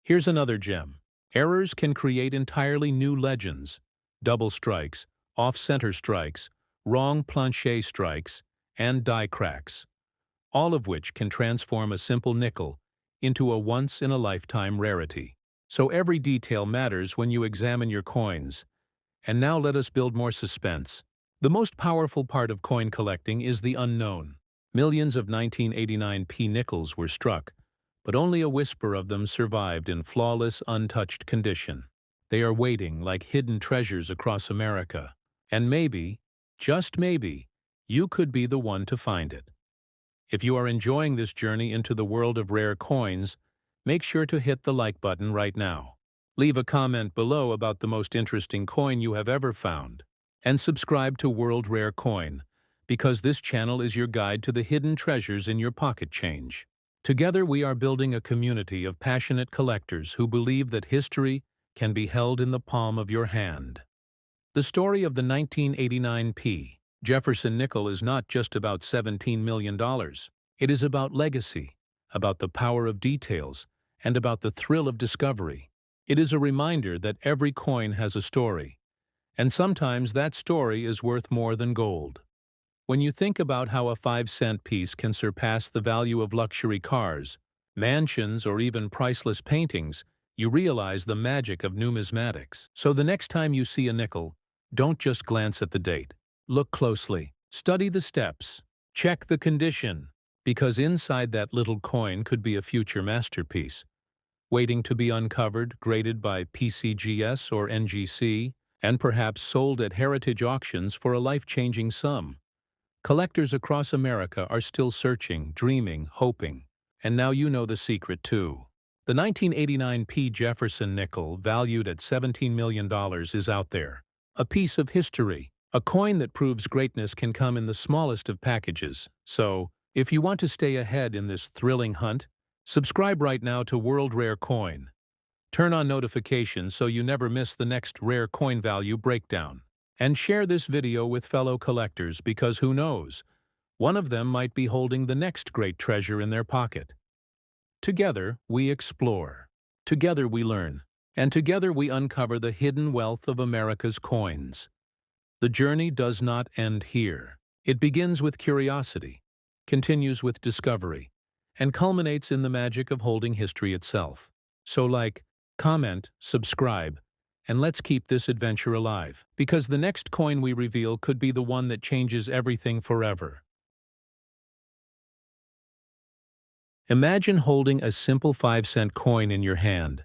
Here's another gem. Errors can create entirely new legends. Double strikes, off-center strikes, wrong planchet strikes, and die cracks, all of which can transform a simple nickel into a once-in-a-lifetime rarity. So every detail matters when you examine your coins. And now let us build more suspense. The most powerful part of coin collecting is the unknown. Millions of 1989 P nickels were struck, but only a whisper of them survived in flawless, untouched condition. They are waiting like hidden treasures across America. And maybe, just maybe, you could be the one to find it. If you are enjoying this journey into the world of rare coins, make sure to hit the like button right now. Leave a comment below about the most interesting coin you have ever found. And subscribe to World Rare Coin, because this channel is your guide to the hidden treasures in your pocket change. Together we are building a community of passionate collectors who believe that history can be held in the palm of your hand. The story of the 1989 P. Jefferson nickel is not just about $17 million. It is about legacy, about the power of details, and about the thrill of discovery. It is a reminder that every coin has a story, and sometimes that story is worth more than gold. When you think about how a 5-cent piece can surpass the value of luxury cars, mansions, or even priceless paintings, you realize the magic of numismatics. So the next time you see a nickel, don't just glance at the date. Look closely. Study the steps. Check the condition. Because inside that little coin could be a future masterpiece, waiting to be uncovered, graded by PCGS or NGC, and perhaps sold at heritage auctions for a life-changing sum. Collectors across America are still searching, dreaming, hoping. And now you know the secret too. The 1989 P. Jefferson nickel, valued at $17 million, is out there. A piece of history. A coin that proves greatness can come in the smallest of packages. So, if you want to stay ahead in this thrilling hunt, subscribe right now to World Rare Coin. Turn on notifications so you never miss the next rare coin value breakdown. And share this video with fellow collectors because who knows, one of them might be holding the next great treasure in their pocket. Together, we explore. Together, we learn. And together, we uncover the hidden wealth of America's coins. The journey does not end here. It begins with curiosity, continues with discovery, and culminates in the magic of holding history itself. So like, comment, subscribe, and let's keep this adventure alive, because the next coin we reveal could be the one that changes everything forever. Imagine holding a simple 5-cent coin in your hand,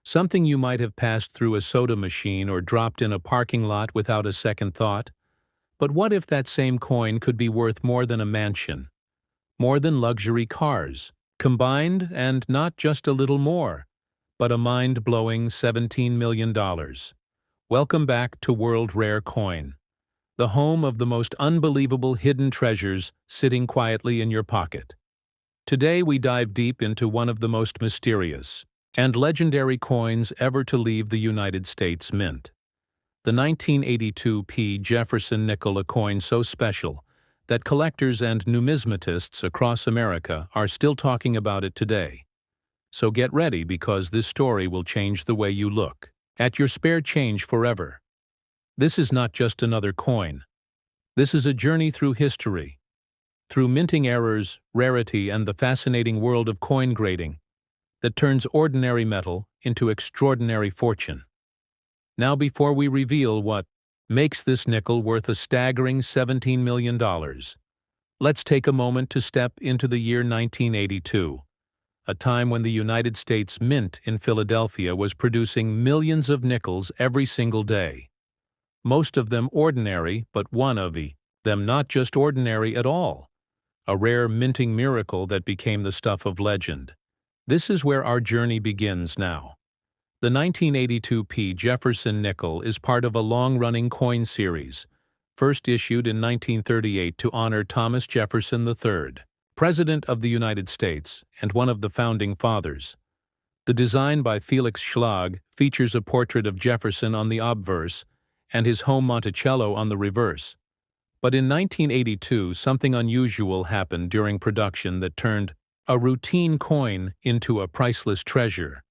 something you might have passed through a soda machine or dropped in a parking lot without a second thought. But what if that same coin could be worth more than a mansion, more than luxury cars, combined, and not just a little more, but a mind-blowing $17 million. Welcome back to World Rare Coin, the home of the most unbelievable hidden treasures sitting quietly in your pocket. Today we dive deep into one of the most mysterious, and legendary coins ever to leave the United States Mint. The 1982 Jefferson Nickel, a coin so special that collectors and numismatists across America are still talking about it today. So get ready, because this story will change the way you look at your spare change forever. This is not just another coin. This is a journey through history, through minting errors, rarity, and the fascinating world of coin grading that turns ordinary metal into extraordinary fortune. Now, before we reveal what makes this nickel worth a staggering $17 million, let's take a moment to step into the year 1982, a time when the United States Mint in Philadelphia was producing millions of nickels every single day. Most of them ordinary, but one of them not just ordinary at all, a rare minting miracle that became the stuff of legend. This is where our journey begins now. The 1982 Jefferson Nickel is part of a long-running coin series, first issued in 1938 to honor Thomas Jefferson III, President of the United States and one of the Founding Fathers. The design by Felix Schlag features a portrait of Jefferson on the obverse and his home Monticello on the reverse. But in 1982, something unusual happened during production that turned a routine coin into a priceless treasure.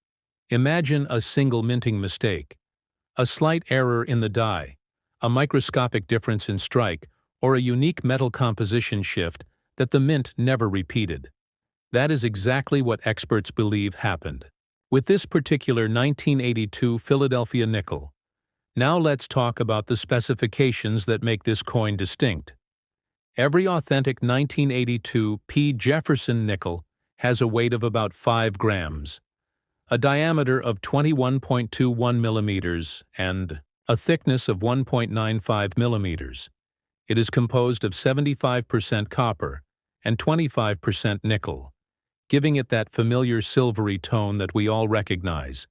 Imagine a single minting mistake, a slight error in the die, a microscopic difference in strike, or a unique metal composition shift that the mint never repeated. That is exactly what experts believe happened with this particular 1982 Philadelphia nickel. Now let's talk about the specifications that make this coin distinct. Every authentic 1982 Jefferson nickel has a weight of about 5 grams, a diameter of 21.21 millimeters, and a thickness of 1.95 millimeters. It is composed of 75% copper and 25% nickel, giving it that familiar silvery tone that we all recognize.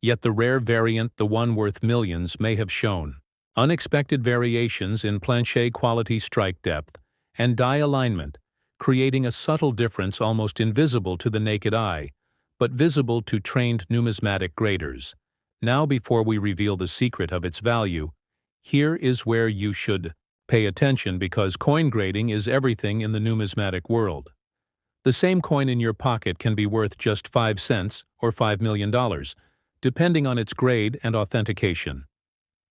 Yet the rare variant, the one worth millions, may have shown unexpected variations in planchet-quality strike depth and die alignment, creating a subtle difference almost invisible to the naked eye, but visible to trained numismatic graders. Now, before we reveal the secret of its value, here is where you should pay attention, because coin grading is everything in the numismatic world. The same coin in your pocket can be worth just 5 cents or $5 million, depending on its grade and authentication.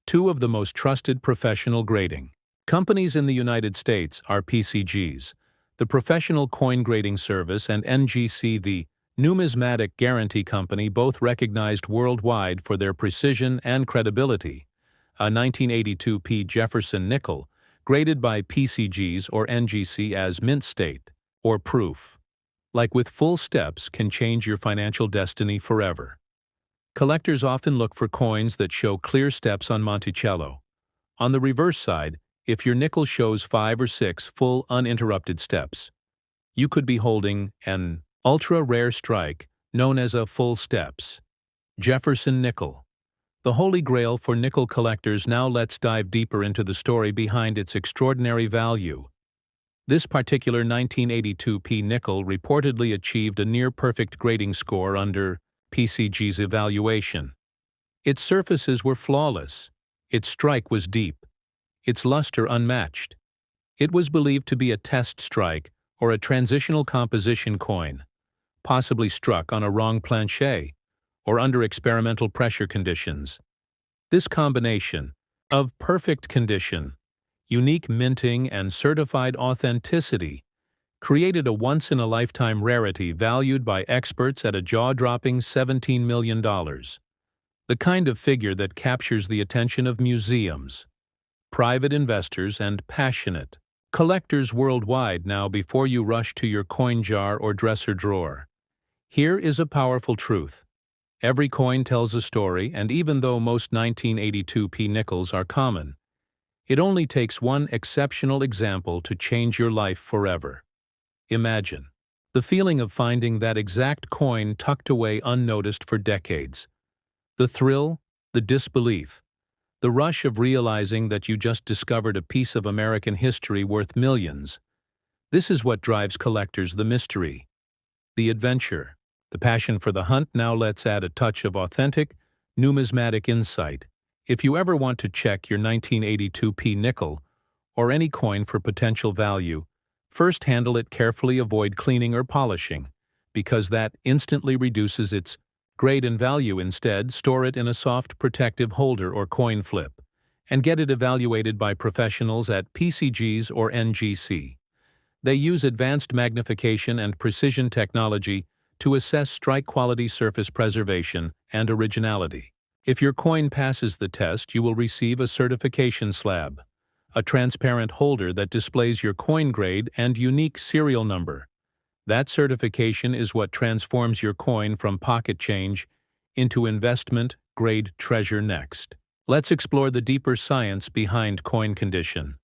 Two of the most trusted professional grading companies in the United States are PCGs, the Professional Coin Grading Service, and NGC, the Numismatic Guarantee Company, both recognized worldwide for their precision and credibility. A 1982 Jefferson Nickel, graded by PCGs or NGC as mint state or proof, like with full steps, can change your financial destiny forever. Collectors often look for coins that show clear steps on Monticello. On the reverse side, if your nickel shows 5 or 6 full uninterrupted steps, you could be holding an ultra-rare strike known as a full steps. Jefferson Nickel, the holy grail for nickel collectors. Now let's dive deeper into the story behind its extraordinary value. This particular 1982 nickel reportedly achieved a near-perfect grading score under PCG's evaluation. Its surfaces were flawless, its strike was deep, its luster unmatched. It was believed to be a test strike or a transitional composition coin, possibly struck on a wrong planchet or under experimental pressure conditions. This combination of perfect condition, unique minting, and certified authenticity created a once-in-a-lifetime rarity valued by experts at a jaw-dropping $17 million. The kind of figure that captures the attention of museums, private investors, and passionate collectors worldwide. Now, before you rush to your coin jar or dresser drawer, here is a powerful truth. Every coin tells a story, and even though most 1982 nickels are common, it only takes one exceptional example to change your life forever. Imagine the feeling of finding that exact coin tucked away unnoticed for decades. The thrill, the disbelief, the rush of realizing that you just discovered a piece of American history worth millions. This is what drives collectors: the mystery, the adventure, The passion for the hunt now lets add a touch of authentic, numismatic insight. If you ever want to check your 1982p nickel or any coin for potential value, first handle it carefully, avoid cleaning or polishing, because that instantly reduces its grade and value. Instead, store it in a soft protective holder or coin flip, and get it evaluated by professionals at PCGs or NGC. They use advanced magnification and precision technology to assess strike quality, surface preservation, and originality. If your coin passes the test, you will receive a certification slab, a transparent holder that displays your coin grade and unique serial number. That certification is what transforms your coin from pocket change into investment-grade treasure. Next, let's explore the deeper science behind coin condition.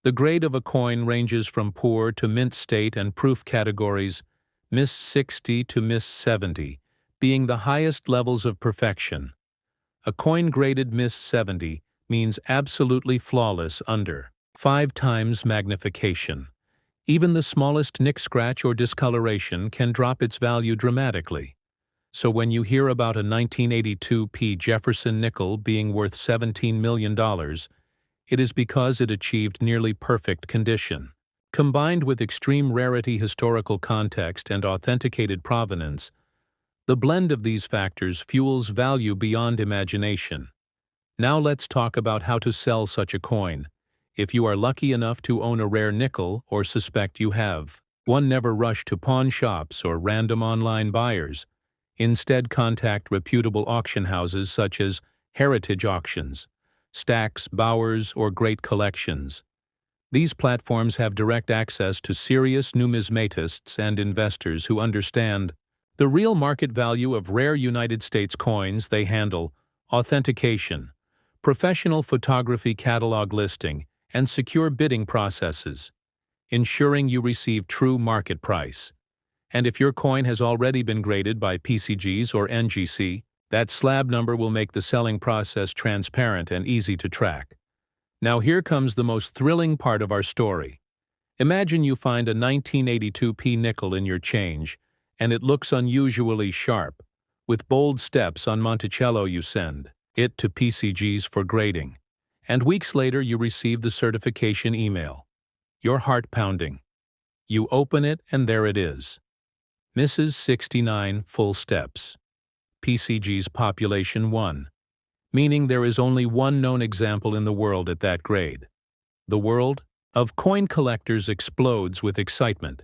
The grade of a coin ranges from poor to mint state, and proof categories Miss 60 to Miss 70 being the highest levels of perfection. A coin graded Miss 70 means absolutely flawless under 5 times magnification. Even the smallest nick, scratch, or discoloration can drop its value dramatically. So when you hear about a 1982p Jefferson Nickel being worth $17 million, it is because it achieved nearly perfect condition. Combined with extreme rarity, historical context, and authenticated provenance, the blend of these factors fuels value beyond imagination. Now let's talk about how to sell such a coin. If you are lucky enough to own a rare nickel or suspect you have one, never rush to pawn shops or random online buyers. Instead, contact reputable auction houses such as Heritage Auctions, Stacks, Bowers, or Great Collections. These platforms have direct access to serious numismatists and investors who understand the real market value of rare United States coins. They handle authentication, professional photography, catalog listing, and secure bidding processes, ensuring you receive true market price. And if your coin has already been graded by PCGs or NGC, that slab number will make the selling process transparent and easy to track. Now here comes the most thrilling part of our story. Imagine you find a 1982p nickel in your change, and it looks unusually sharp. With bold steps on Monticello, you send it to PCGs for grading. And weeks later, you receive the certification email. Your heart pounding. You open it, and there it is. Mrs. 69 full steps. PCG's population 1. Meaning there is only one known example in the world at that grade. The world of coin collectors explodes with excitement.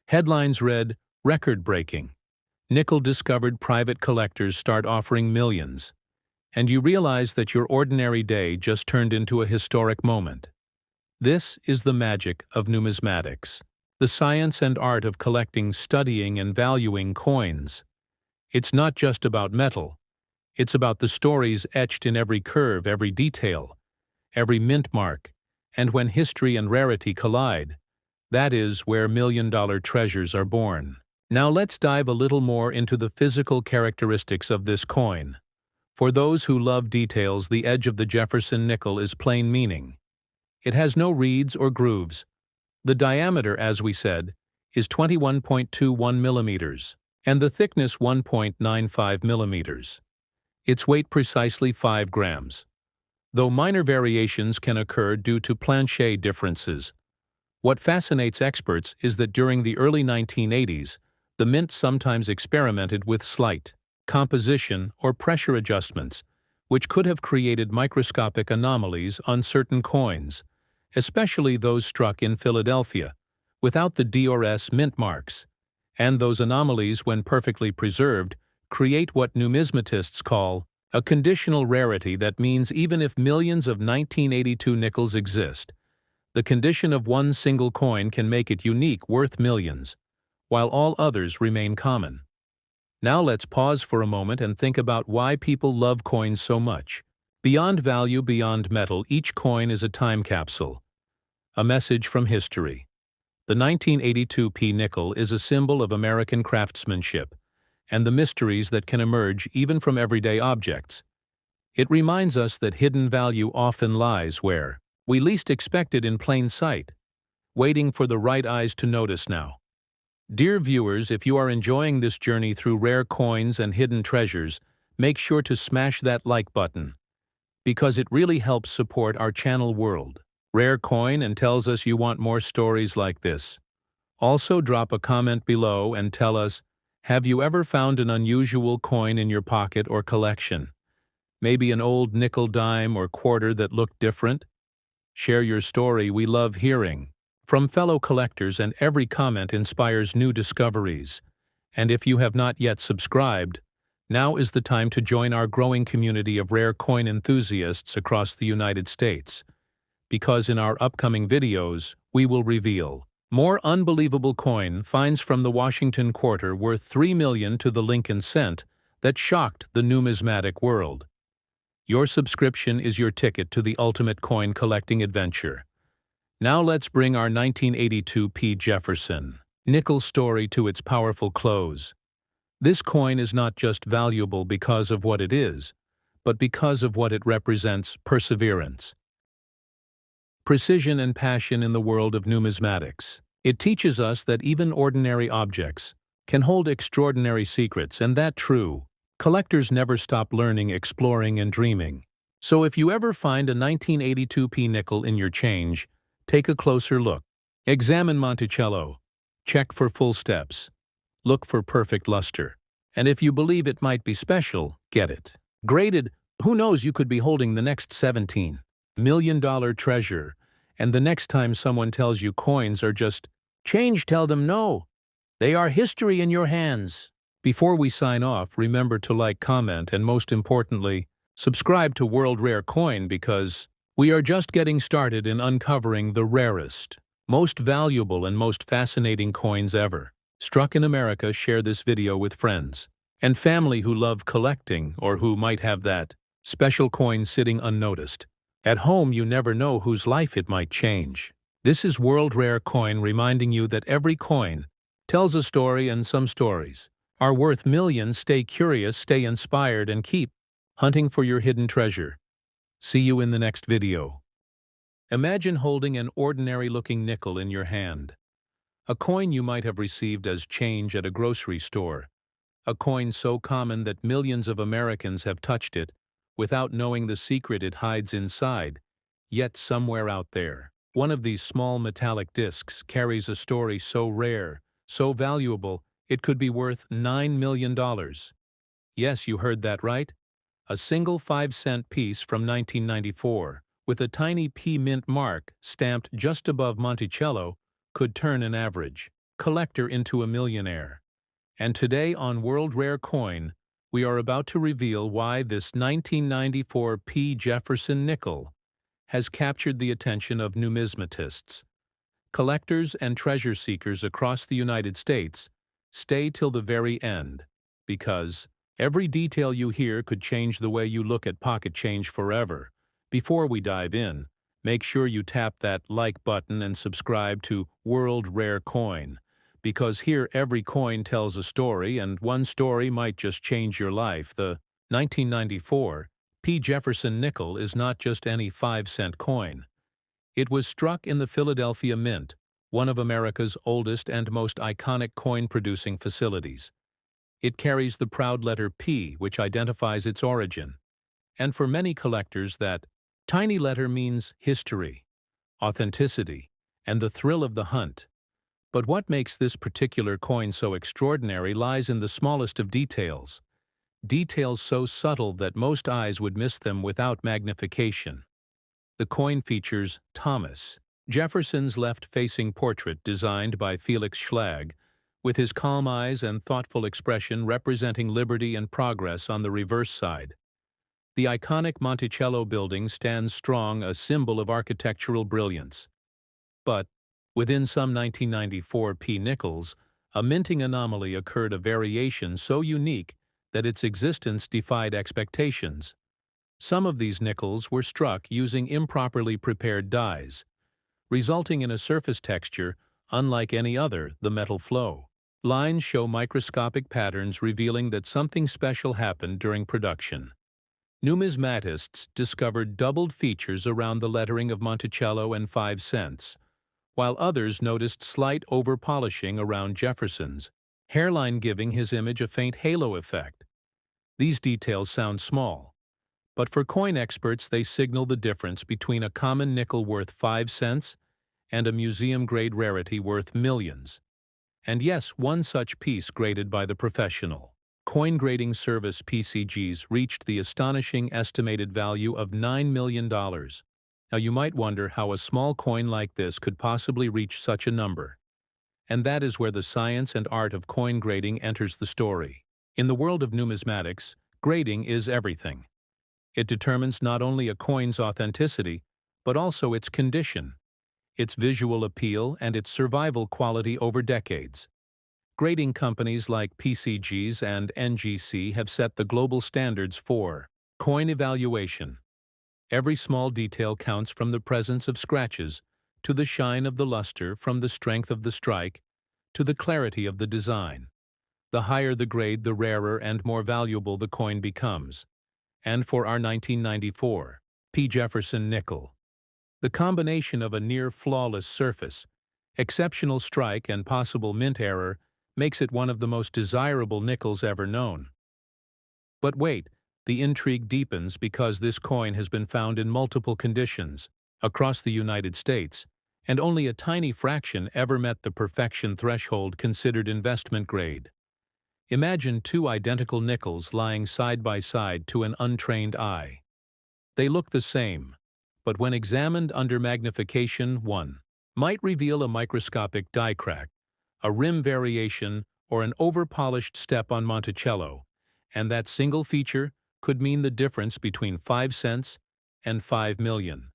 Headlines read, "Record-breaking. Nickel discovered." Private collectors start offering millions. And you realize that your ordinary day just turned into a historic moment. This is the magic of numismatics, the science and art of collecting, studying, and valuing coins. It's not just about metal. It's about the stories etched in every curve, every detail, every mint mark, and when history and rarity collide, that is where million-dollar treasures are born. Now let's dive a little more into the physical characteristics of this coin. For those who love details, the edge of the Jefferson Nickel is plain meaning. It has no reeds or grooves. The diameter, as we said, is 21.21 millimeters, and the thickness 1.95 millimeters. Its weight precisely 5 grams. Though minor variations can occur due to planche differences, what fascinates experts is that during the early 1980s, the mint sometimes experimented with slight composition or pressure adjustments, which could have created microscopic anomalies on certain coins, especially those struck in Philadelphia, without the DRS mint marks. And those anomalies, when perfectly preserved, create what numismatists call a conditional rarity. That means even if millions of 1982 nickels exist, the condition of one single coin can make it unique, worth millions, while all others remain common. Now let's pause for a moment and think about why people love coins so much. Beyond value, beyond metal, each coin is a time capsule, a message from history. The 1982p nickel is a symbol of American craftsmanship and the mysteries that can emerge even from everyday objects. It reminds us that hidden value often lies where we least expect it, in plain sight, waiting for the right eyes to notice. Now, Dear viewers, if you are enjoying this journey through rare coins and hidden treasures, make sure to smash that like button, because it really helps support our channel World Rare Coin and tells us you want more stories like this. Also drop a comment below and tell us, have you ever found an unusual coin in your pocket or collection? Maybe an old nickel, dime, or quarter that looked different? Share your story, we love hearing from fellow collectors, and every comment inspires new discoveries. And if you have not yet subscribed, now is the time to join our growing community of rare coin enthusiasts across the United States, because in our upcoming videos, we will reveal more unbelievable coin finds from the Washington Quarter worth $3 million to the Lincoln cent that shocked the numismatic world. Your subscription is your ticket to the ultimate coin collecting adventure. Now let's bring our 1982 P. Jefferson Nickel story to its powerful close. This coin is not just valuable because of what it is, but because of what it represents: perseverance, precision, and passion in the world of numismatics. It teaches us that even ordinary objects can hold extraordinary secrets, and that true. Collectors never stop learning, exploring, and dreaming. So if you ever find a 1982 P nickel in your change, take a closer look. Examine Monticello. Check for full steps. Look for perfect luster. And if you believe it might be special, get it graded. Who knows, you could be holding the next $17 million treasure, and the next time someone tells you coins are just change, tell them no. They are history in your hands. Before we sign off, remember to like, comment, and most importantly, subscribe to World Rare Coin, because we are just getting started in uncovering the rarest, most valuable, and most fascinating coins ever struck in America. Share this video with friends and family who love collecting, or who might have that special coin sitting unnoticed at home. You never know whose life it might change. This is World Rare Coin, reminding you that every coin tells a story, and some stories are worth millions. Stay curious, stay inspired, and keep hunting for your hidden treasure. See you in the next video. Imagine holding an ordinary-looking nickel in your hand. A coin you might have received as change at a grocery store. A coin so common that millions of Americans have touched it without knowing the secret it hides inside. Yet somewhere out there, one of these small metallic discs carries a story so rare, so valuable, it could be worth $9 million. Yes, you heard that right. A single 5-cent piece from 1994, with a tiny P mint mark stamped just above Monticello, could turn an average collector into a millionaire. And today on World Rare Coin, we are about to reveal why this 1994 P. Jefferson Nickel has captured the attention of numismatists. Collectors and treasure seekers across the United States, stay till the very end, because every detail you hear could change the way you look at pocket change forever. Before we dive in, make sure you tap that like button and subscribe to World Rare Coin, because here every coin tells a story, and one story might just change your life. The 1994 P. Jefferson Nickel is not just any 5-cent coin. It was struck in the Philadelphia Mint, one of America's oldest and most iconic coin-producing facilities. It carries the proud letter P, which identifies its origin. And for many collectors, that tiny letter means history, authenticity, and the thrill of the hunt. But what makes this particular coin so extraordinary lies in the smallest of details. Details so subtle that most eyes would miss them without magnification. The coin features Thomas Jefferson's left-facing portrait, designed by Felix Schlag, with his calm eyes and thoughtful expression representing liberty and progress on the reverse side. The iconic Monticello building stands strong, a symbol of architectural brilliance. But within some 1994 P nickels, a minting anomaly occurred, a variation so unique that its existence defied expectations. Some of these nickels were struck using improperly prepared dies, resulting in a surface texture unlike any other. The metal flow lines show microscopic patterns, revealing that something special happened during production. Numismatists discovered doubled features around the lettering of Monticello and 5 cents, while others noticed slight over-polishing around Jefferson's hairline, giving his image a faint halo effect. These details sound small, but for coin experts they signal the difference between a common nickel worth 5 cents and a museum-grade rarity worth millions. And yes, one such piece graded by the professional coin grading service PCGs reached the astonishing estimated value of $9 million. Now you might wonder how a small coin like this could possibly reach such a number. And that is where the science and art of coin grading enters the story. In the world of numismatics, grading is everything. It determines not only a coin's authenticity, but also its condition, its visual appeal, and its survival quality over decades. Grading companies like PCGs and NGC have set the global standards for coin evaluation. Every small detail counts, from the presence of scratches to the shine of the luster, from the strength of the strike to the clarity of the design. The higher the grade, the rarer and more valuable the coin becomes. And for our 1994 Jefferson Nickel, the combination of a near-flawless surface, exceptional strike, and possible mint error makes it one of the most desirable nickels ever known. But wait, the intrigue deepens, because this coin has been found in multiple conditions across the United States, and only a tiny fraction ever met the perfection threshold considered investment grade. Imagine two identical nickels lying side by side to an untrained eye. They look the same, but when examined under magnification, one might reveal a microscopic die crack, a rim variation, or an over-polished step on Monticello, and that single feature could mean the difference between 5 cents and 5 million.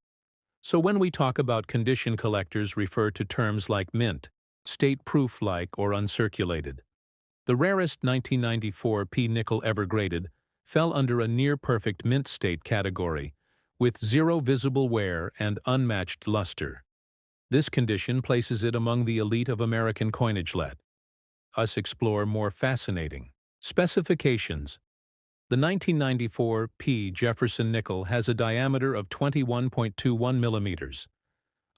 So when we talk about condition, collectors refer to terms like mint, state proof-like, or uncirculated. The rarest 1994 P nickel ever graded fell under a near-perfect mint state category, with zero visible wear and unmatched luster. This condition places it among the elite of American coinage. Let us explore more fascinating specifications. The 1994 P Jefferson Nickel has a diameter of 21.21 millimeters,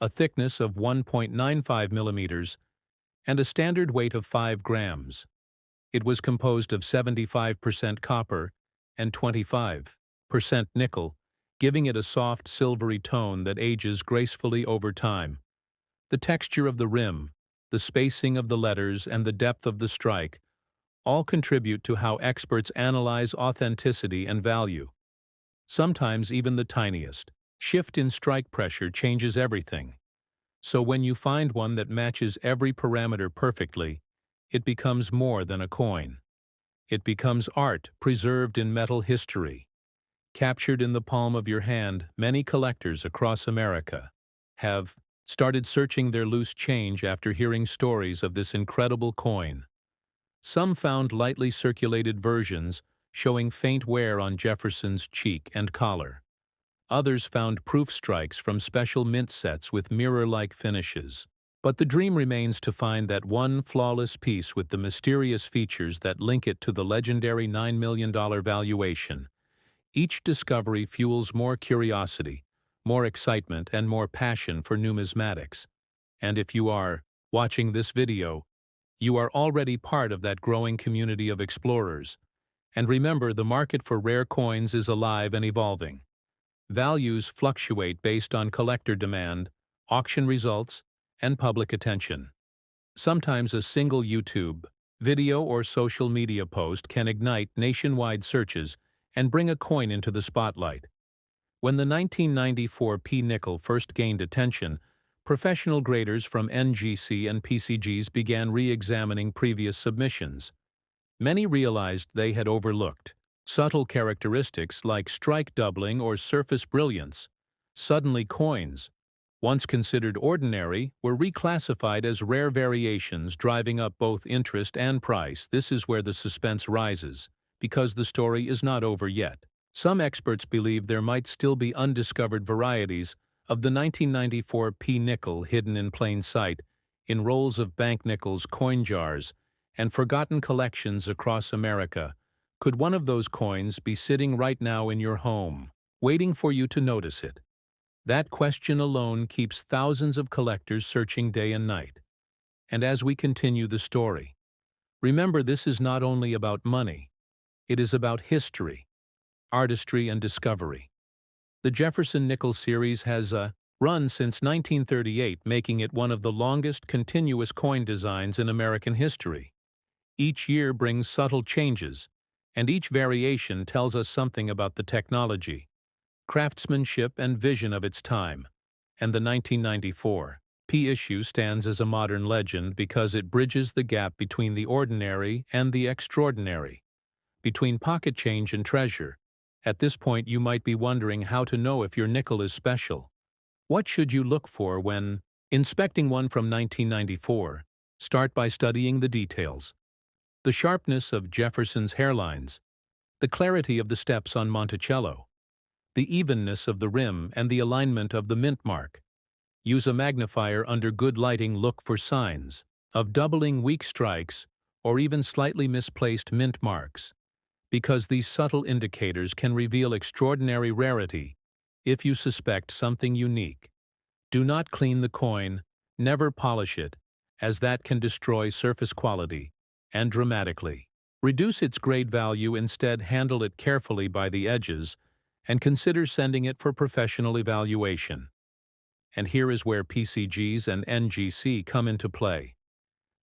a thickness of 1.95 millimeters, and a standard weight of 5 grams. It was composed of 75% copper and 25% nickel, giving it a soft silvery tone that ages gracefully over time. The texture of the rim, the spacing of the letters, and the depth of the strike all contribute to how experts analyze authenticity and value. Sometimes even the tiniest shift in strike pressure changes everything. So when you find one that matches every parameter perfectly, it becomes more than a coin. It becomes art preserved in metal history. Captured in the palm of your hand, many collectors across America have started searching their loose change after hearing stories of this incredible coin. Some found lightly circulated versions showing faint wear on Jefferson's cheek and collar. Others found proof strikes from special mint sets with mirror-like finishes. But the dream remains to find that one flawless piece with the mysterious features that link it to the legendary $9 million valuation. Each discovery fuels more curiosity, more excitement, and more passion for numismatics. And if you are watching this video, you are already part of that growing community of explorers. And remember, the market for rare coins is alive and evolving. Values fluctuate based on collector demand, auction results, and public attention. Sometimes a single YouTube video or social media post can ignite nationwide searches and bring a coin into the spotlight. When the 1994 P nickel first gained attention, professional graders from NGC and PCGs began re-examining previous submissions. Many realized they had overlooked subtle characteristics like strike doubling or surface brilliance. Suddenly, coins, once considered ordinary, were reclassified as rare variations, driving up both interest and price. This is where the suspense rises, because the story is not over yet. Some experts believe there might still be undiscovered varieties of the 1994 P nickel hidden in plain sight in rolls of bank nickels, coin jars, and forgotten collections across America. Could one of those coins be sitting right now in your home, waiting for you to notice it? That question alone keeps thousands of collectors searching day and night. And as we continue the story, remember this is not only about money, it is about history, artistry, and discovery. The Jefferson Nickel series has run since 1938, making it one of the longest continuous coin designs in American history. Each year brings subtle changes, and each variation tells us something about the technology, craftsmanship, and vision of its time. And the 1994 P issue stands as a modern legend because it bridges the gap between the ordinary and the extraordinary, between pocket change and treasure. At this point, you might be wondering how to know if your nickel is special. What should you look for when inspecting one from 1994? Start by studying the details. The sharpness of Jefferson's hairlines, the clarity of the steps on Monticello, the evenness of the rim and the alignment of the mint mark. Use a magnifier under good lighting. Look for signs of doubling, weak strikes, or even slightly misplaced mint marks, because these subtle indicators can reveal extraordinary rarity. If you suspect something unique, do not clean the coin, never polish it, as that can destroy surface quality and dramatically reduce its grade value. Instead, handle it carefully by the edges and consider sending it for professional evaluation. And here is where PCGs and NGC come into play.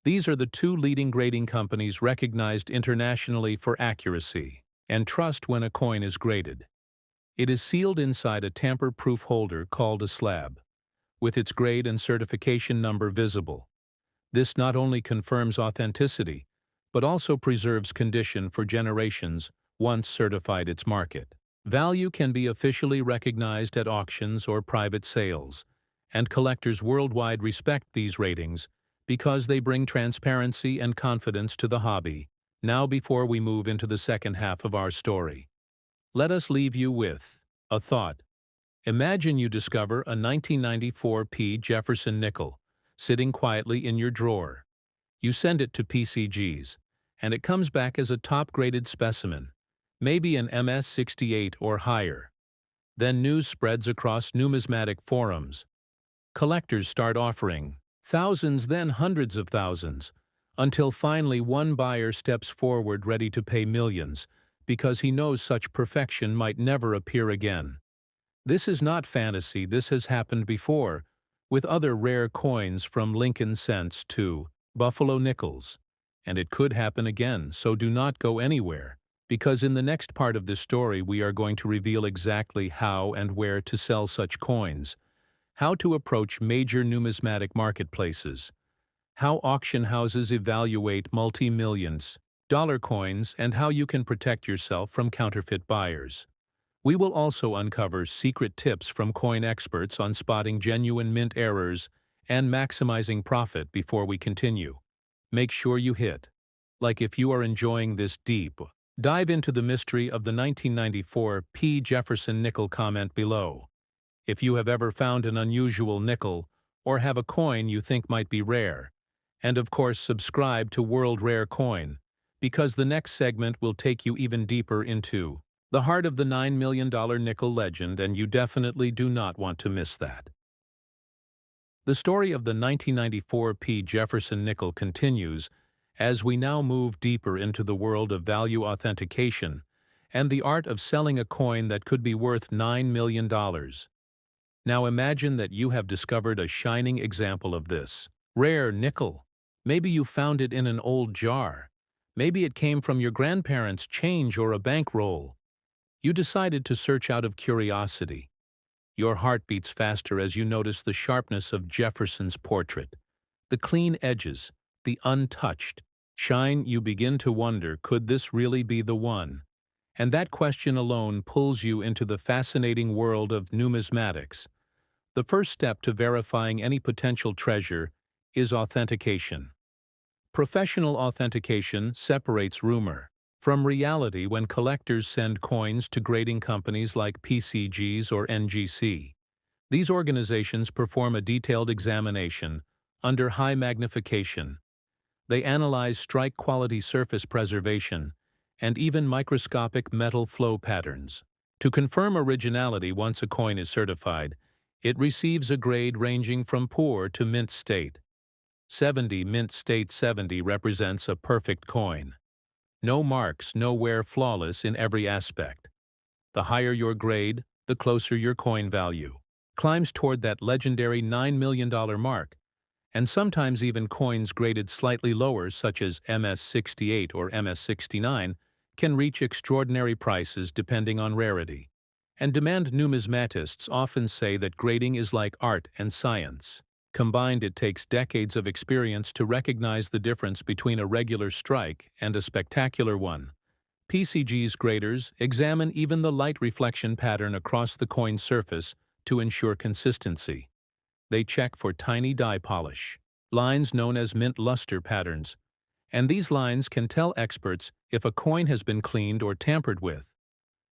These are the two leading grading companies recognized internationally for accuracy and trust when a coin is graded. It is sealed inside a tamper-proof holder called a slab, with its grade and certification number visible. This not only confirms authenticity, but also preserves condition for generations once certified. Its market value can be officially recognized at auctions or private sales, and collectors worldwide respect these ratings because they bring transparency and confidence to the hobby. Now, before we move into the second half of our story, let us leave you with a thought. Imagine you discover a 1994 P. Jefferson Nickel sitting quietly in your drawer. You send it to PCGs, and it comes back as a top-graded specimen, maybe an MS-68 or higher. Then news spreads across numismatic forums. Collectors start offering thousands, then hundreds of thousands, until finally one buyer steps forward ready to pay millions because he knows such perfection might never appear again. This is not fantasy. This has happened before, with other rare coins from Lincoln cents to Buffalo nickels. And it could happen again, so do not go anywhere, because in the next part of this story we are going to reveal exactly how and where to sell such coins, how to approach major numismatic marketplaces, how auction houses evaluate multi-millions dollar coins, and how you can protect yourself from counterfeit buyers. We will also uncover secret tips from coin experts on spotting genuine mint errors and maximizing profit. Before we continue, make sure you hit like if you are enjoying this deep dive into the mystery of the 1994 P. Jefferson Nickel. Comment below if you have ever found an unusual nickel or have a coin you think might be rare. And of course, subscribe to World Rare Coin, because the next segment will take you even deeper into the heart of the $9 million nickel legend, and you definitely do not want to miss that. The story of the 1994 P. Jefferson Nickel continues as we now move deeper into the world of value authentication and the art of selling a coin that could be worth $9 million. Now imagine that you have discovered a shining example of this rare nickel. Maybe you found it in an old jar. Maybe it came from your grandparents' change or a bankroll. You decided to search out of curiosity. Your heart beats faster as you notice the sharpness of Jefferson's portrait, the clean edges, the untouched shine. You begin to wonder, could this really be the one? And that question alone pulls you into the fascinating world of numismatics. The first step to verifying any potential treasure is authentication. Professional authentication separates rumor from reality. When collectors send coins to grading companies like PCGs or NGC, these organizations perform a detailed examination under high magnification. They analyze strike quality, surface preservation, and even microscopic metal flow patterns to confirm originality. Once a coin is certified, It receives a grade ranging from poor to mint state. 70 mint state 70 represents a perfect coin. No marks, no wear, flawless in every aspect. The higher your grade, the closer your coin value climbs toward that legendary $9 million mark, and sometimes even coins graded slightly lower, such as MS-68 or MS-69, can reach extraordinary prices depending on rarity. And demand numismatists often say that grading is like art and science. Combined, it takes decades of experience to recognize the difference between a regular strike and a spectacular one. PCG's graders examine even the light reflection pattern across the coin surface to ensure consistency. They check for tiny die polish lines known as mint luster patterns, and these lines can tell experts if a coin has been cleaned or tampered with.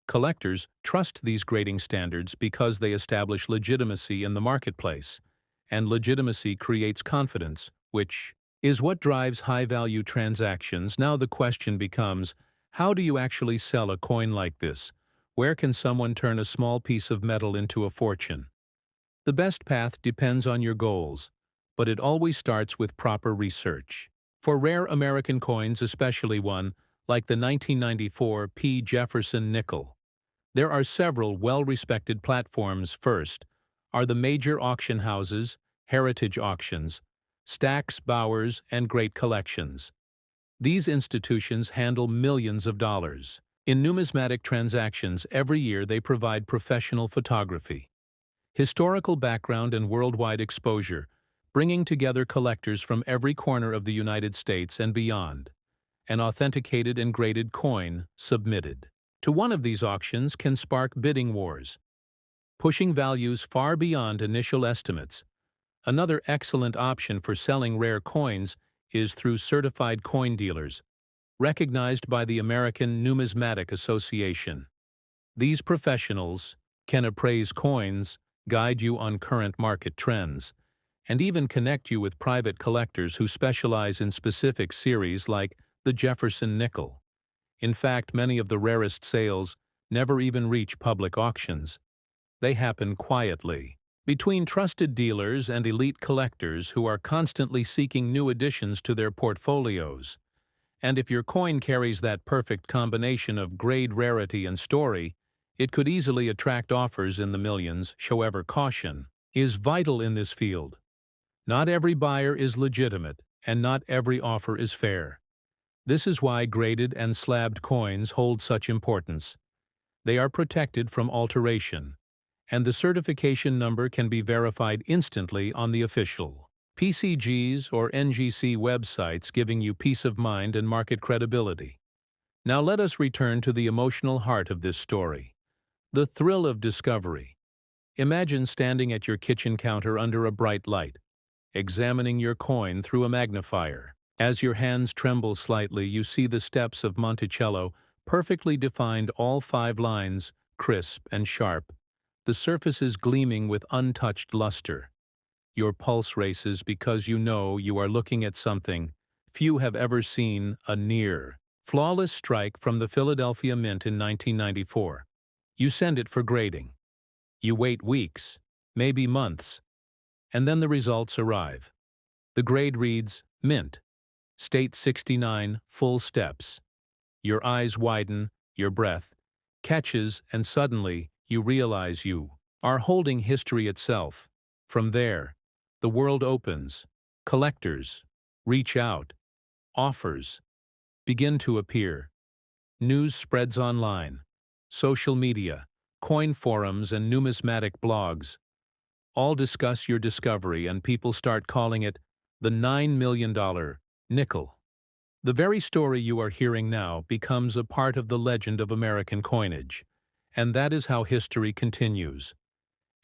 Collectors trust these grading standards because they establish legitimacy in the marketplace, and legitimacy creates confidence, which is what drives high-value transactions. Now the question becomes, how do you actually sell a coin like this? Where can someone turn a small piece of metal into a fortune? The best path depends on your goals, but it always starts with proper research. For rare American coins, especially one like the 1994 P. Jefferson Nickel, there are several well-respected platforms. First are the major auction houses, heritage auctions, Stacks, Bowers, and Great Collections. These institutions handle millions of dollars in numismatic transactions every year. They provide professional photography, historical background, and worldwide exposure, bringing together collectors from every corner of the United States and beyond. An authenticated and graded coin submitted to one of these auctions can spark bidding wars, pushing values far beyond initial estimates. Another excellent option for selling rare coins is through certified coin dealers, recognized by the American Numismatic Association. These professionals can appraise coins, guide you on current market trends, and even connect you with private collectors who specialize in specific series like the Jefferson Nickel. In fact, many of the rarest sales never even reach public auctions. They happen quietly, between trusted dealers and elite collectors who are constantly seeking new additions to their portfolios. And if your coin carries that perfect combination of grade, rarity, and story, it could easily attract offers in the millions. However, caution is vital in this field. Not every buyer is legitimate, and not every offer is fair. This is why graded and slabbed coins hold such importance. They are protected from alteration, and the certification number can be verified instantly on the official PCG's or NGC websites, giving you peace of mind and market credibility. Now let us return to the emotional heart of this story, the thrill of discovery. Imagine standing at your kitchen counter under a bright light, examining your coin through a magnifier. As your hands tremble slightly, you see the steps of Monticello, perfectly defined, all 5 lines, crisp and sharp, the surfaces gleaming with untouched luster. Your pulse races because you know you are looking at something few have ever seen, a near flawless strike from the Philadelphia Mint in 1994. You send it for grading. You wait weeks, maybe months, and then the results arrive. The grade reads, Mint, State 69, full steps. Your eyes widen, your breath catches, and suddenly you realize you are holding history itself. From there, the world opens. Collectors reach out. Offers begin to appear. News spreads online. Social media, coin forums, and numismatic blogs all discuss your discovery, and people start calling it the $9 million nickel. The very story you are hearing now becomes a part of the legend of American coinage, and that is how history continues.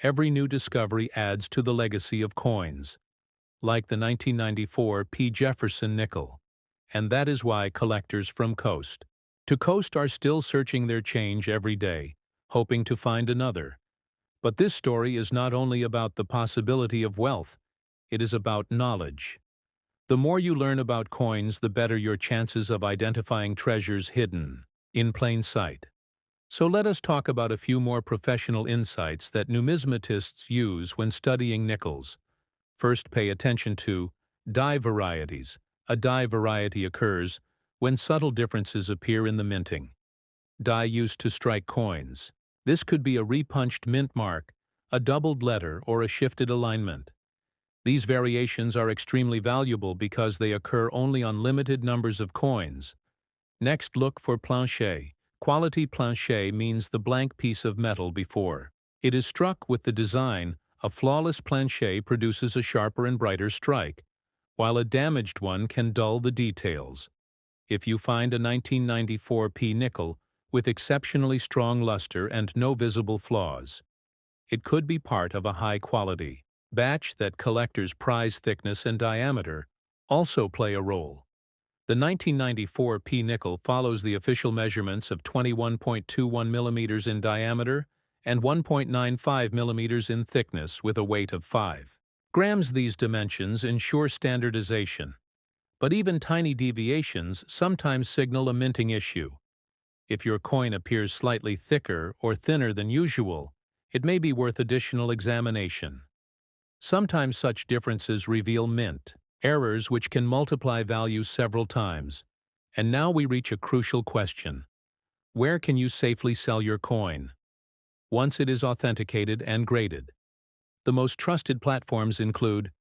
Every new discovery adds to the legacy of coins, like the 1994 P. Jefferson Nickel, and that is why collectors from coast to coast are still searching their change every day, hoping to find another. But this story is not only about the possibility of wealth, it is about knowledge. The more you learn about coins, the better your chances of identifying treasures hidden in plain sight. So let us talk about a few more professional insights that numismatists use when studying nickels. First, pay attention to die varieties. A die variety occurs when subtle differences appear in the minting. Die used to strike coins. This could be a repunched mint mark, a doubled letter, or a shifted alignment. These variations are extremely valuable because they occur only on limited numbers of coins. Next, look for plancher. Quality plancher means the blank piece of metal before it is struck with the design. A flawless plancher produces a sharper and brighter strike, while a damaged one can dull the details. If you find a 1994 P nickel with exceptionally strong luster and no visible flaws, it could be part of a high-quality batch. That collectors prize thickness and diameter also play a role. The 1994 P nickel follows the official measurements of 21.21 millimeters in diameter and 1.95 millimeters in thickness with a weight of 5 grams. These dimensions ensure standardization, but even tiny deviations sometimes signal a minting issue. If your coin appears slightly thicker or thinner than usual, it may be worth additional examination. Sometimes such differences reveal mint errors which can multiply value several times. And now we reach a crucial question. Where can you safely sell your coin once it is authenticated and graded? The most trusted platforms include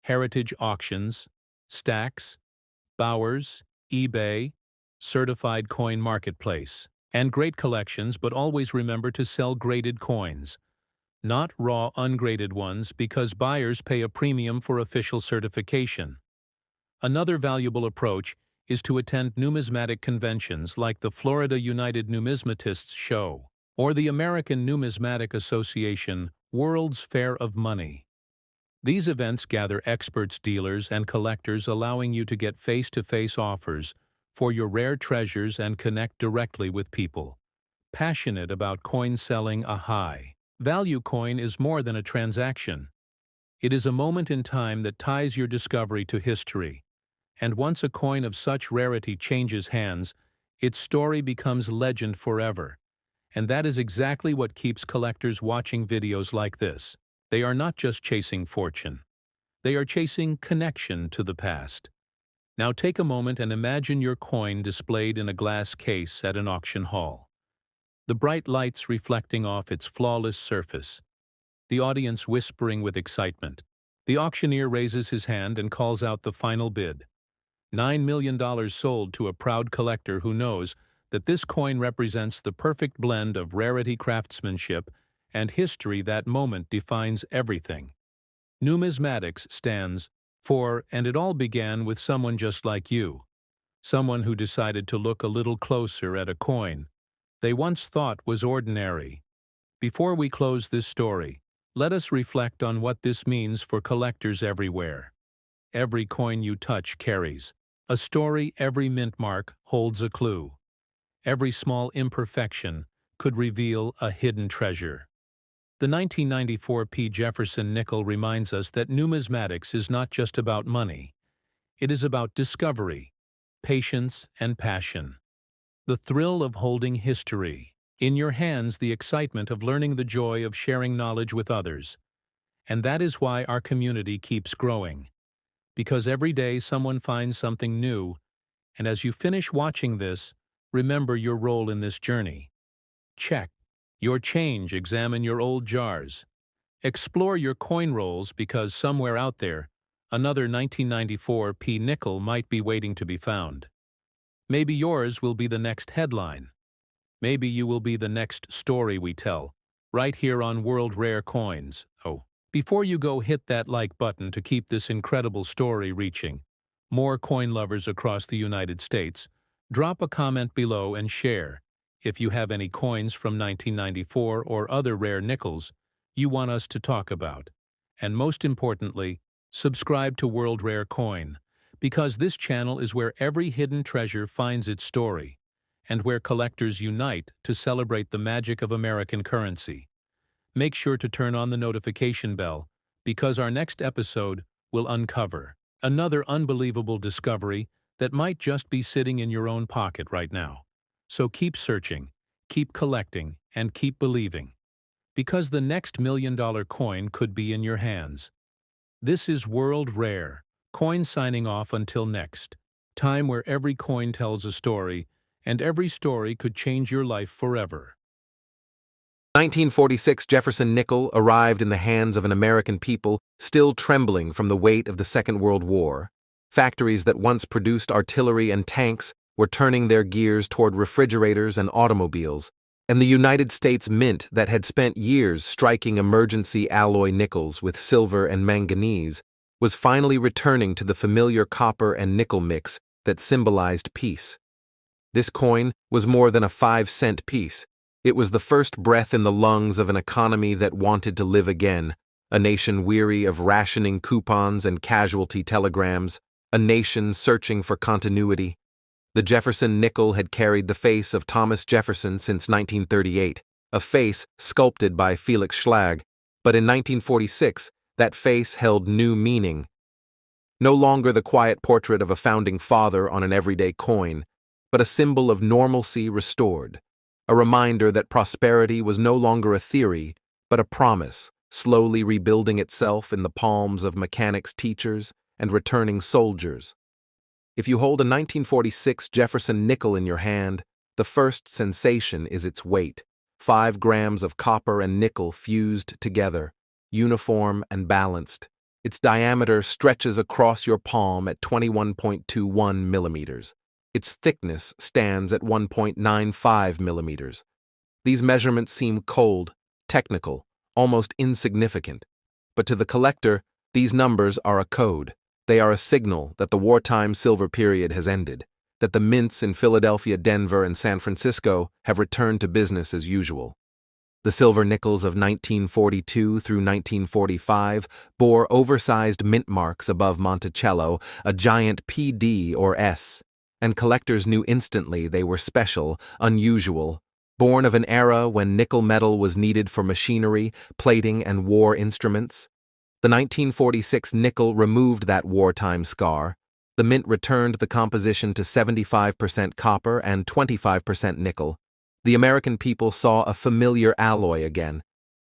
heritage auctions, Stacks, Bowers, eBay, Certified Coin Marketplace, and great collections. But always remember to sell graded coins, not raw ungraded ones, because buyers pay a premium for official certification. Another valuable approach is to attend numismatic conventions like the Florida United Numismatists Show or the American Numismatic Association World's Fair of Money. These events gather experts, dealers, and collectors, allowing you to get face-to-face offers for your rare treasures and connect directly with people passionate about coin selling. A high-value coin is more than a transaction. It is a moment in time that ties your discovery to history. And once a coin of such rarity changes hands, its story becomes legend forever. And that is exactly what keeps collectors watching videos like this. They are not just chasing fortune. They are chasing connection to the past. Now take a moment and imagine your coin displayed in a glass case at an auction hall. The bright lights reflecting off its flawless surface. The audience whispering with excitement. The auctioneer raises his hand and calls out the final bid. $9 million sold to a proud collector who knows that this coin represents the perfect blend of rarity, craftsmanship, and history. That moment defines everything. Numismatics stands for, and it all began with someone just like you. Someone who decided to look a little closer at a coin they once thought was ordinary. Before we close this story, let us reflect on what this means for collectors everywhere. Every coin you touch carries a story. Every mint mark holds a clue. Every small imperfection could reveal a hidden treasure. The 1994 P. Jefferson Nickel reminds us that numismatics is not just about money. It is about discovery, patience, and passion. The thrill of holding history in your hands, the excitement of learning, the joy of sharing knowledge with others. And that is why our community keeps growing. Because every day someone finds something new, and as you finish watching this, remember your role in this journey. Check your change, examine your old jars. Explore your coin rolls, because somewhere out there, another 1994 P nickel might be waiting to be found. Maybe yours will be the next headline. Maybe you will be the next story we tell, right here on World Rare Coins. Oh, before you go, hit that like button to keep this incredible story reaching more coin lovers across the United States. Drop a comment below and share if you have any coins from 1994 or other rare nickels you want us to talk about. And most importantly, subscribe to World Rare Coin, because this channel is where every hidden treasure finds its story, and where collectors unite to celebrate the magic of American currency. Make sure to turn on the notification bell, because our next episode will uncover another unbelievable discovery that might just be sitting in your own pocket right now. So keep searching, keep collecting, and keep believing. Because the next $1,000,000 coin could be in your hands. This is World Rare, coin signing off until next time, where every coin tells a story, and every story could change your life forever. 1946 Jefferson Nickel arrived in the hands of an American people still trembling from the weight of the Second World War. Factories that once produced artillery and tanks were turning their gears toward refrigerators and automobiles, and the United States Mint that had spent years striking emergency alloy nickels with silver and manganese was finally returning to the familiar copper and nickel mix that symbolized peace. This coin was more than a 5-cent piece. It was the first breath in the lungs of an economy that wanted to live again, a nation weary of rationing coupons and casualty telegrams, a nation searching for continuity. The Jefferson Nickel had carried the face of Thomas Jefferson since 1938, a face sculpted by Felix Schlag, but in 1946, that face held new meaning. No longer the quiet portrait of a founding father on an everyday coin, but a symbol of normalcy restored. A reminder that prosperity was no longer a theory, but a promise, slowly rebuilding itself in the palms of mechanics teachers and returning soldiers. If you hold a 1946 Jefferson Nickel in your hand, the first sensation is its weight. 5 grams of copper and nickel fused together, uniform and balanced. Its diameter stretches across your palm at 21.21 millimeters. Its thickness stands at 1.95 millimeters. These measurements seem cold, technical, almost insignificant. But to the collector, these numbers are a code. They are a signal that the wartime silver period has ended, that the mints in Philadelphia, Denver, and San Francisco have returned to business as usual. The silver nickels of 1942 through 1945 bore oversized mint marks above Monticello, a giant PD or S, and collectors knew instantly they were special, unusual, born of an era when nickel metal was needed for machinery, plating, and war instruments. The 1946 nickel removed that wartime scar. The mint returned the composition to 75% copper and 25% nickel. The American people saw a familiar alloy again.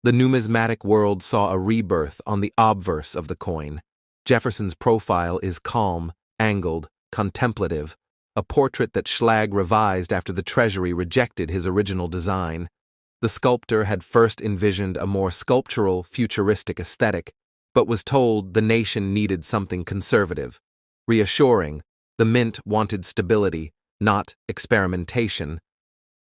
The numismatic world saw a rebirth on the obverse of the coin. Jefferson's profile is calm, angled, contemplative, a portrait that Schlag revised after the Treasury rejected his original design. The sculptor had first envisioned a more sculptural, futuristic aesthetic, but was told the nation needed something conservative. Reassuring, the mint wanted stability, not experimentation.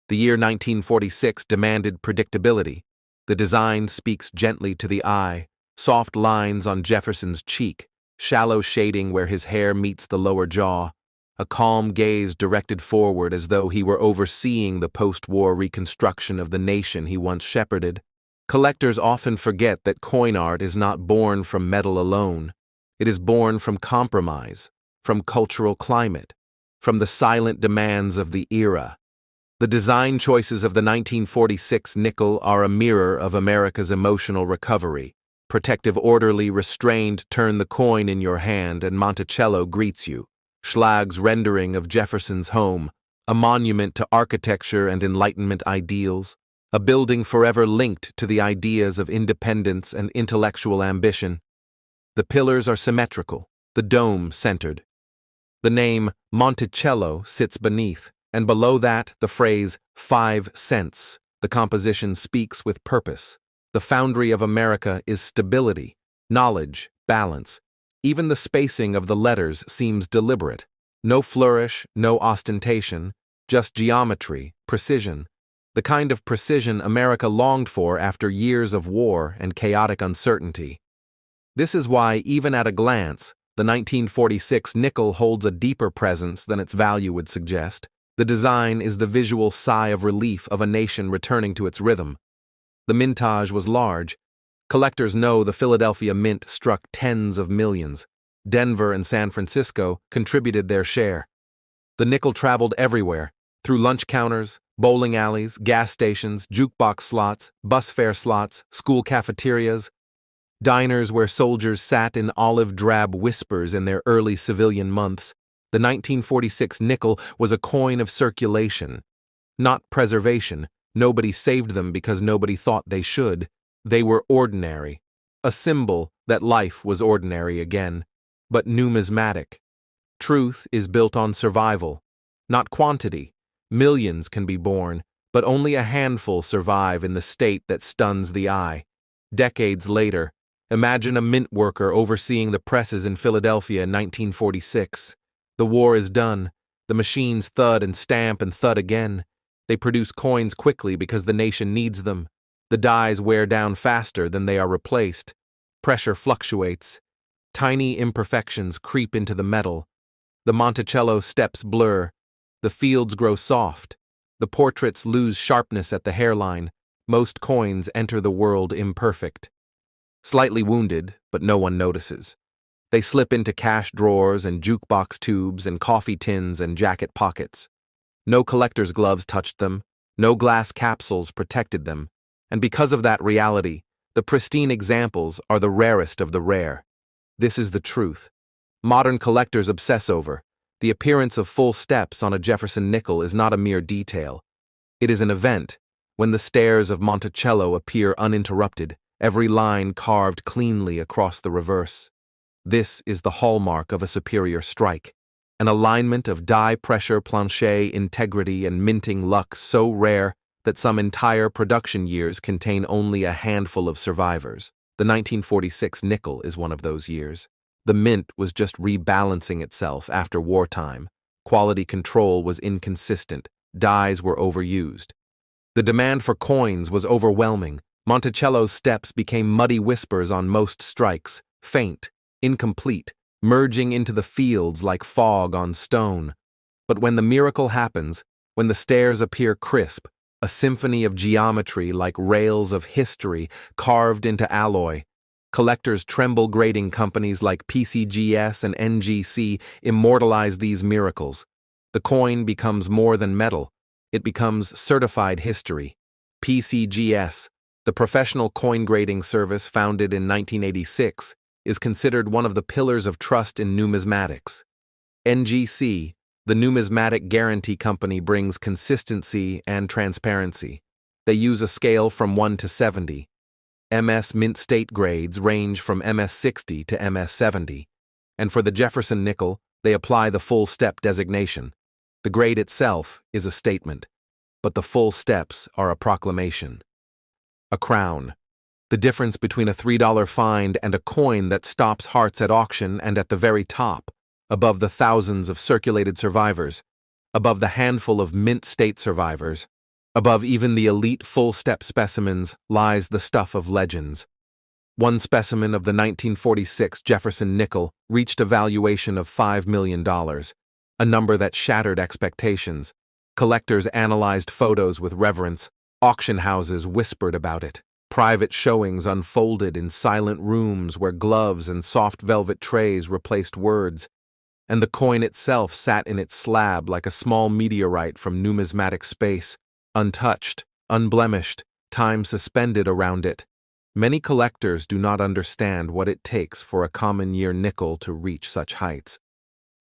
The year 1946 demanded predictability. The design speaks gently to the eye, soft lines on Jefferson's cheek, shallow shading where his hair meets the lower jaw, a calm gaze directed forward as though he were overseeing the post-war reconstruction of the nation he once shepherded. Collectors often forget that coin art is not born from metal alone. It is born from compromise, from cultural climate, from the silent demands of the era. The design choices of the 1946 nickel are a mirror of America's emotional recovery. Protective, orderly, restrained, turn the coin in your hand and Monticello greets you. Schlag's rendering of Jefferson's home, a monument to architecture and Enlightenment ideals, a building forever linked to the ideas of independence and intellectual ambition. The pillars are symmetrical, the dome centered. The name Monticello sits beneath, and below that the phrase 5 cents. The composition speaks with purpose. The foundry of America is stability, knowledge, balance. Even the spacing of the letters seems deliberate. No flourish, no ostentation, just geometry, precision. The kind of precision America longed for after years of war and chaotic uncertainty. This is why, even at a glance, the 1946 nickel holds a deeper presence than its value would suggest. The design is the visual sigh of relief of a nation returning to its rhythm. The mintage was large. Collectors know the Philadelphia Mint struck tens of millions. Denver and San Francisco contributed their share. The nickel traveled everywhere, through lunch counters, bowling alleys, gas stations, jukebox slots, bus fare slots, school cafeterias, diners where soldiers sat in olive-drab whispers in their early civilian months. The 1946 nickel was a coin of circulation. Not preservation. Nobody saved them because nobody thought they should. They were ordinary. A symbol that life was ordinary again. But numismatic. Truth is built on survival, not quantity. Millions can be born, but only a handful survive in the state that stuns the eye. Decades later, imagine a mint worker overseeing the presses in Philadelphia in 1946. The war is done. The machines thud and stamp and thud again. They produce coins quickly because the nation needs them. The dies wear down faster than they are replaced. Pressure fluctuates. Tiny imperfections creep into the metal. The Monticello steps blur. The fields grow soft. The portraits lose sharpness at the hairline. Most coins enter the world imperfect. Slightly wounded, but no one notices. They slip into cash drawers and jukebox tubes and coffee tins and jacket pockets. No collector's gloves touched them. No glass capsules protected them. And because of that reality, the pristine examples are the rarest of the rare. This is the truth. Modern collectors obsess over. The appearance of full steps on a Jefferson nickel is not a mere detail. It is an event. When the stairs of Monticello appear uninterrupted, every line carved cleanly across the reverse. This is the hallmark of a superior strike. An alignment of die pressure, plancher integrity, and minting luck so rare that some entire production years contain only a handful of survivors. The 1946 nickel is one of those years. The mint was just rebalancing itself after wartime. Quality control was inconsistent. Dies were overused. The demand for coins was overwhelming. Monticello's steps became muddy whispers on most strikes, faint, incomplete, merging into the fields like fog on stone. But when the miracle happens, when the stairs appear crisp, a symphony of geometry like rails of history carved into alloy, collectors tremble. Grading companies like PCGS and NGC immortalize these miracles. The coin becomes more than metal. It becomes certified history. PCGS, the professional coin grading service founded in 1986, is considered one of the pillars of trust in numismatics. NGC, the numismatic guarantee company, brings consistency and transparency. They use a scale from 1 to 70. MS Mint State grades range from MS 60 to MS 70. And for the Jefferson Nickel, they apply the full step designation. The grade itself is a statement, but the full steps are a proclamation. A crown. The difference between a $3 find and a coin that stops hearts at auction and at the very top, above the thousands of circulated survivors, above the handful of mint state survivors, above even the elite full-step specimens, lies the stuff of legends. One specimen of the 1946 Jefferson Nickel reached a valuation of $5 million, a number that shattered expectations. Collectors analyzed photos with reverence. Auction houses whispered about it. Private showings unfolded in silent rooms where gloves and soft velvet trays replaced words, and the coin itself sat in its slab like a small meteorite from numismatic space, untouched, unblemished, time suspended around it. Many collectors do not understand what it takes for a common year nickel to reach such heights.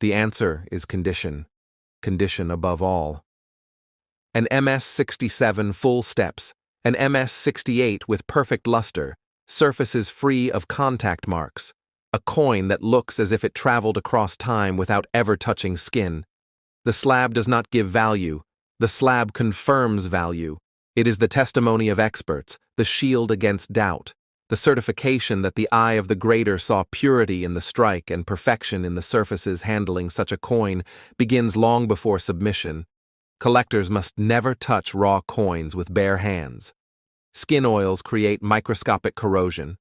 The answer is condition. Condition above all. An MS 67 full steps, an MS 68 with perfect luster, surfaces free of contact marks, a coin that looks as if it traveled across time without ever touching skin. The slab does not give value. The slab confirms value. It is the testimony of experts, the shield against doubt, the certification that the eye of the grader saw purity in the strike and perfection in the surfaces handling such a coin begins long before submission. Collectors must never touch raw coins with bare hands. Skin oils create microscopic corrosion.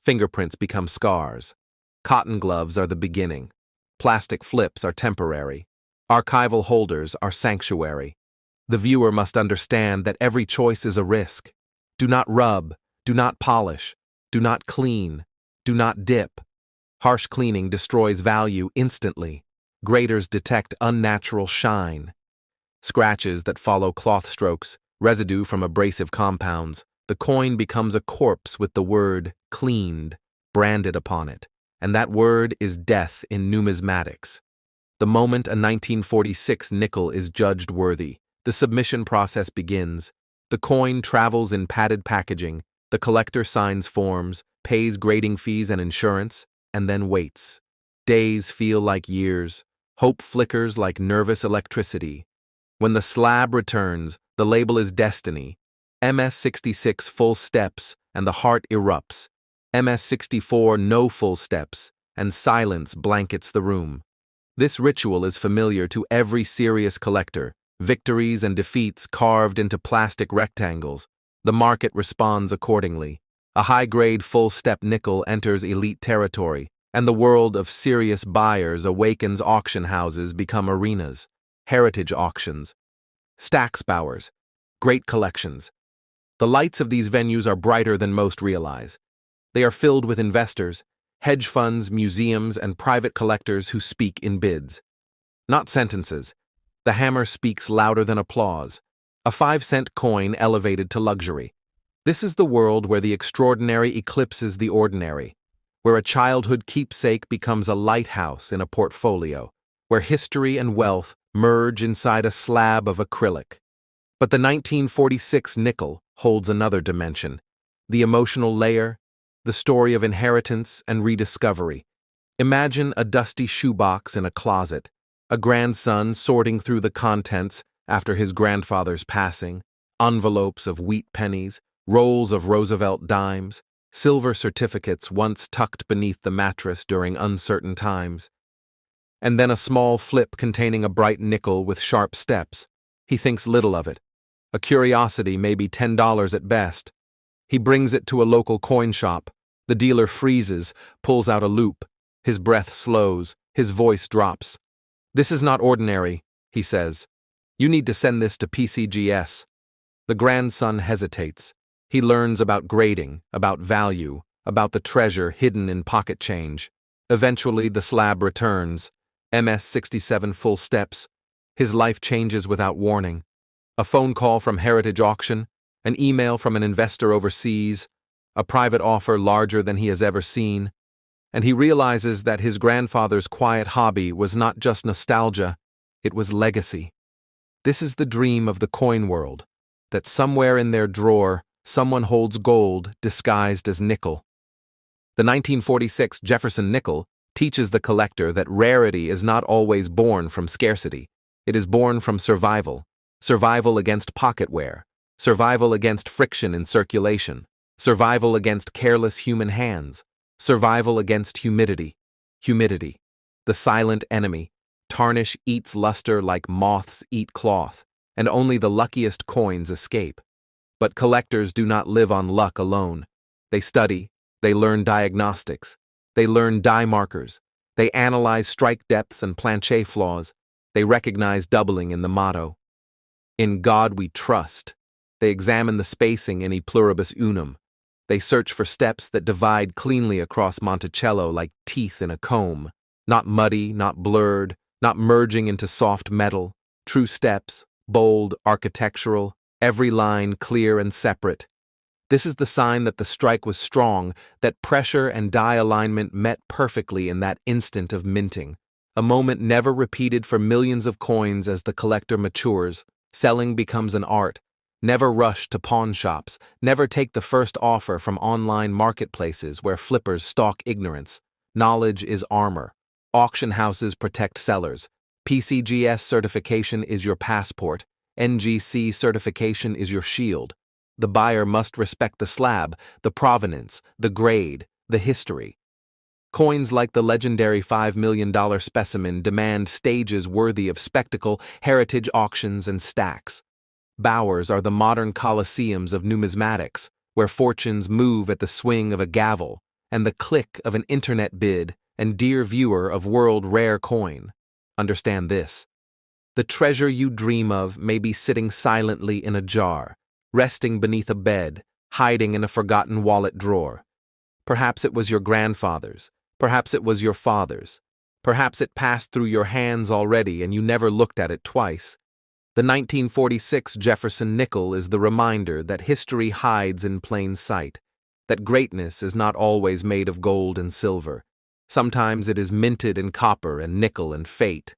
Fingerprints become scars. Cotton gloves are the beginning. Plastic flips are temporary. Archival holders are sanctuary. The viewer must understand that every choice is a risk. Do not rub, do not polish, do not clean, do not dip. Harsh cleaning destroys value instantly. Graders detect unnatural shine. Scratches that follow cloth strokes, residue from abrasive compounds. The coin becomes a corpse with the word cleaned branded upon it, and that word is death in numismatics. The moment a 1946 nickel is judged worthy, The submission process begins. The coin travels in padded packaging, the collector signs forms, pays grading fees and insurance, and then waits. Days feel like years. Hope flickers like nervous electricity. When the slab returns, the label is destiny. MS-66 full steps, and the heart erupts. MS-64 no full steps, and silence blankets the room. This ritual is familiar to every serious collector. Victories and defeats carved into plastic rectangles. The market responds accordingly. A high-grade full-step nickel enters elite territory, and the world of serious buyers awakens. Auction houses become arenas, heritage auctions, stacks bowers, great collections. The lights of these venues are brighter than most realize. They are filled with investors, hedge funds, museums, and private collectors who speak in bids. Not sentences. The hammer speaks louder than applause. A 5-cent coin elevated to luxury. This is the world where the extraordinary eclipses the ordinary, where a childhood keepsake becomes a lighthouse in a portfolio, where history and wealth merge inside a slab of acrylic. But the 1946 nickel holds another dimension. The emotional layer, the story of inheritance and rediscovery. Imagine a dusty shoebox in a closet, a grandson sorting through the contents after his grandfather's passing, envelopes of wheat pennies, rolls of Roosevelt dimes, silver certificates once tucked beneath the mattress during uncertain times. And then a small flip containing a bright nickel with sharp steps. He thinks little of it. A curiosity, maybe $10 at best. He brings it to a local coin shop. The dealer freezes, pulls out a loop. His breath slows, his voice drops. "This is not ordinary," he says. "You need to send this to PCGS." The grandson hesitates. He learns about grading, about value, about the treasure hidden in pocket change. Eventually, the slab returns. MS-67 full steps. His life changes without warning. A phone call from Heritage Auction, an email from an investor overseas, a private offer larger than he has ever seen, and he realizes that his grandfather's quiet hobby was not just nostalgia, it was legacy. This is the dream of the coin world, that somewhere in their drawer, someone holds gold disguised as nickel. The 1946 Jefferson Nickel teaches the collector that rarity is not always born from scarcity. It is born from survival. Survival against pocketware. Survival against friction in circulation. Survival against careless human hands. Survival against humidity. Humidity, the silent enemy. Tarnish eats luster like moths eat cloth, and only the luckiest coins escape. But collectors do not live on luck alone. They study, they learn diagnostics, they learn die markers, they analyze strike depths and planche flaws, they recognize doubling in the motto. In God we trust. They examine the spacing in E pluribus unum. They search for steps that divide cleanly across Monticello like teeth in a comb, not muddy, not blurred, not merging into soft metal, true steps, bold, architectural, every line clear and separate. This is the sign that the strike was strong, that pressure and die alignment met perfectly in that instant of minting, a moment never repeated for millions of coins. As the collector matures, selling becomes an art. Never rush to pawn shops, never take the first offer from online marketplaces where flippers stalk ignorance. Knowledge is armor. Auction houses protect sellers. PCGS certification is your passport. NGC certification is your shield. The buyer must respect the slab, the provenance, the grade, the history. Coins like the legendary $5 million specimen demand stages worthy of spectacle, heritage auctions, and stacks. Bowers are the modern coliseums of numismatics, where fortunes move at the swing of a gavel and the click of an internet bid. And dear viewer of world rare coin, understand this. The treasure you dream of may be sitting silently in a jar, resting beneath a bed, hiding in a forgotten wallet drawer. Perhaps it was your grandfather's, perhaps it was your father's, perhaps it passed through your hands already and you never looked at it twice. The 1946 Jefferson Nickel is the reminder that history hides in plain sight, that greatness is not always made of gold and silver. Sometimes it is minted in copper and nickel and fate.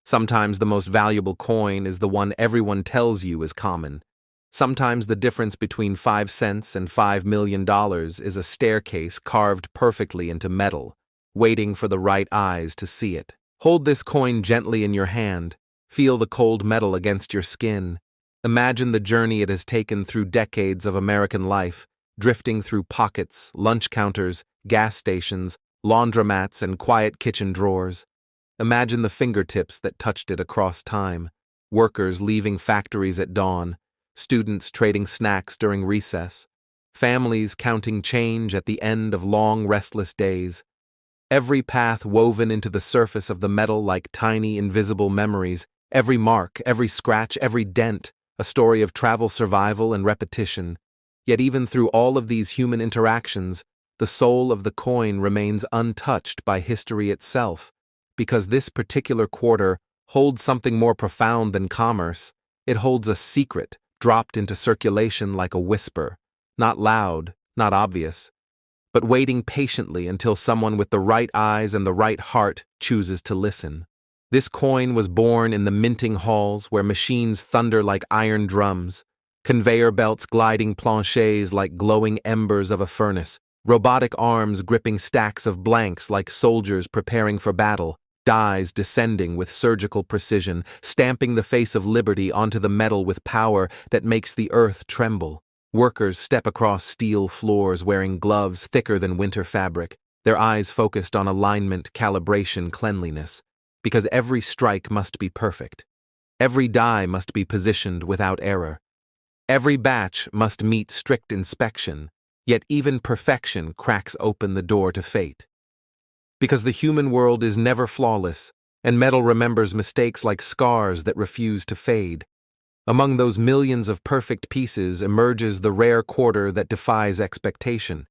Sometimes the most valuable coin is the one everyone tells you is common. Sometimes the difference between 5 cents and $5 million is a staircase carved perfectly into metal, waiting for the right eyes to see it. Hold this coin gently in your hand. Feel the cold metal against your skin. Imagine the journey it has taken through decades of American life, drifting through pockets, lunch counters, gas stations, laundromats, and quiet kitchen drawers. Imagine the fingertips that touched it across time, workers leaving factories at dawn, students trading snacks during recess, families counting change at the end of long, restless days. Every path woven into the surface of the metal like tiny, invisible memories, every mark, every scratch, every dent, a story of travel, survival, and repetition. Yet even through all of these human interactions, the soul of the coin remains untouched by history itself, because this particular quarter holds something more profound than commerce. It holds a secret, dropped into circulation like a whisper, not loud, not obvious, but waiting patiently until someone with the right eyes and the right heart chooses to listen. This coin was born in the minting halls where machines thunder like iron drums, conveyor belts gliding planchets like glowing embers of a furnace, robotic arms gripping stacks of blanks like soldiers preparing for battle, dies descending with surgical precision, stamping the face of liberty onto the metal with power that makes the earth tremble. Workers step across steel floors wearing gloves thicker than winter fabric, their eyes focused on alignment, calibration, cleanliness. Because every strike must be perfect. Every die must be positioned without error. Every batch must meet strict inspection, yet even perfection cracks open the door to fate. Because the human world is never flawless, and metal remembers mistakes like scars that refuse to fade. Among those millions of perfect pieces emerges the rare quarter that defies expectation.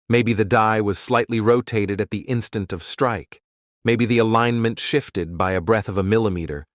Maybe the die was slightly rotated at the instant of strike. Maybe the alignment shifted by a breath of a millimeter.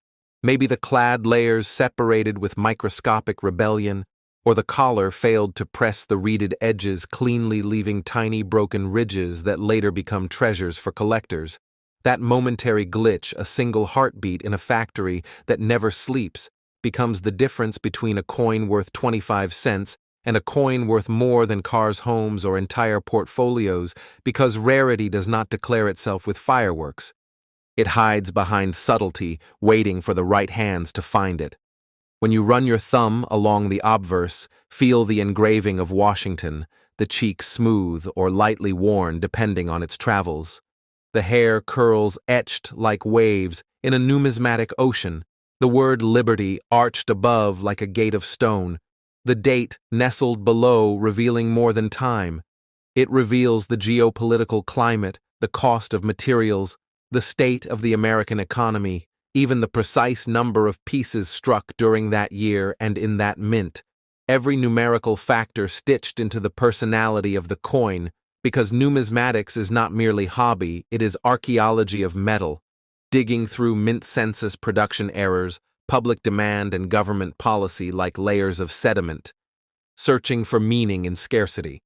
Maybe the clad layers separated with microscopic rebellion, or the collar failed to press the reeded edges cleanly, leaving tiny broken ridges that later become treasures for collectors. That momentary glitch, a single heartbeat in a factory that never sleeps, becomes the difference between a coin worth 25 cents and a coin worth more than cars, homes, or entire portfolios, because rarity does not declare itself with fireworks. It hides behind subtlety, waiting for the right hands to find it. When you run your thumb along the obverse, feel the engraving of Washington, the cheek smooth or lightly worn depending on its travels. The hair curls etched like waves in a numismatic ocean, the word liberty arched above like a gate of stone, the date nestled below revealing more than time. It reveals the geopolitical climate, the cost of materials, the state of the American economy, even the precise number of pieces struck during that year and in that mint. Every numerical factor stitched into the personality of the coin, because numismatics is not merely hobby, it is archaeology of metal, digging through mint census production errors, public demand and government policy like layers of sediment, searching for meaning in scarcity.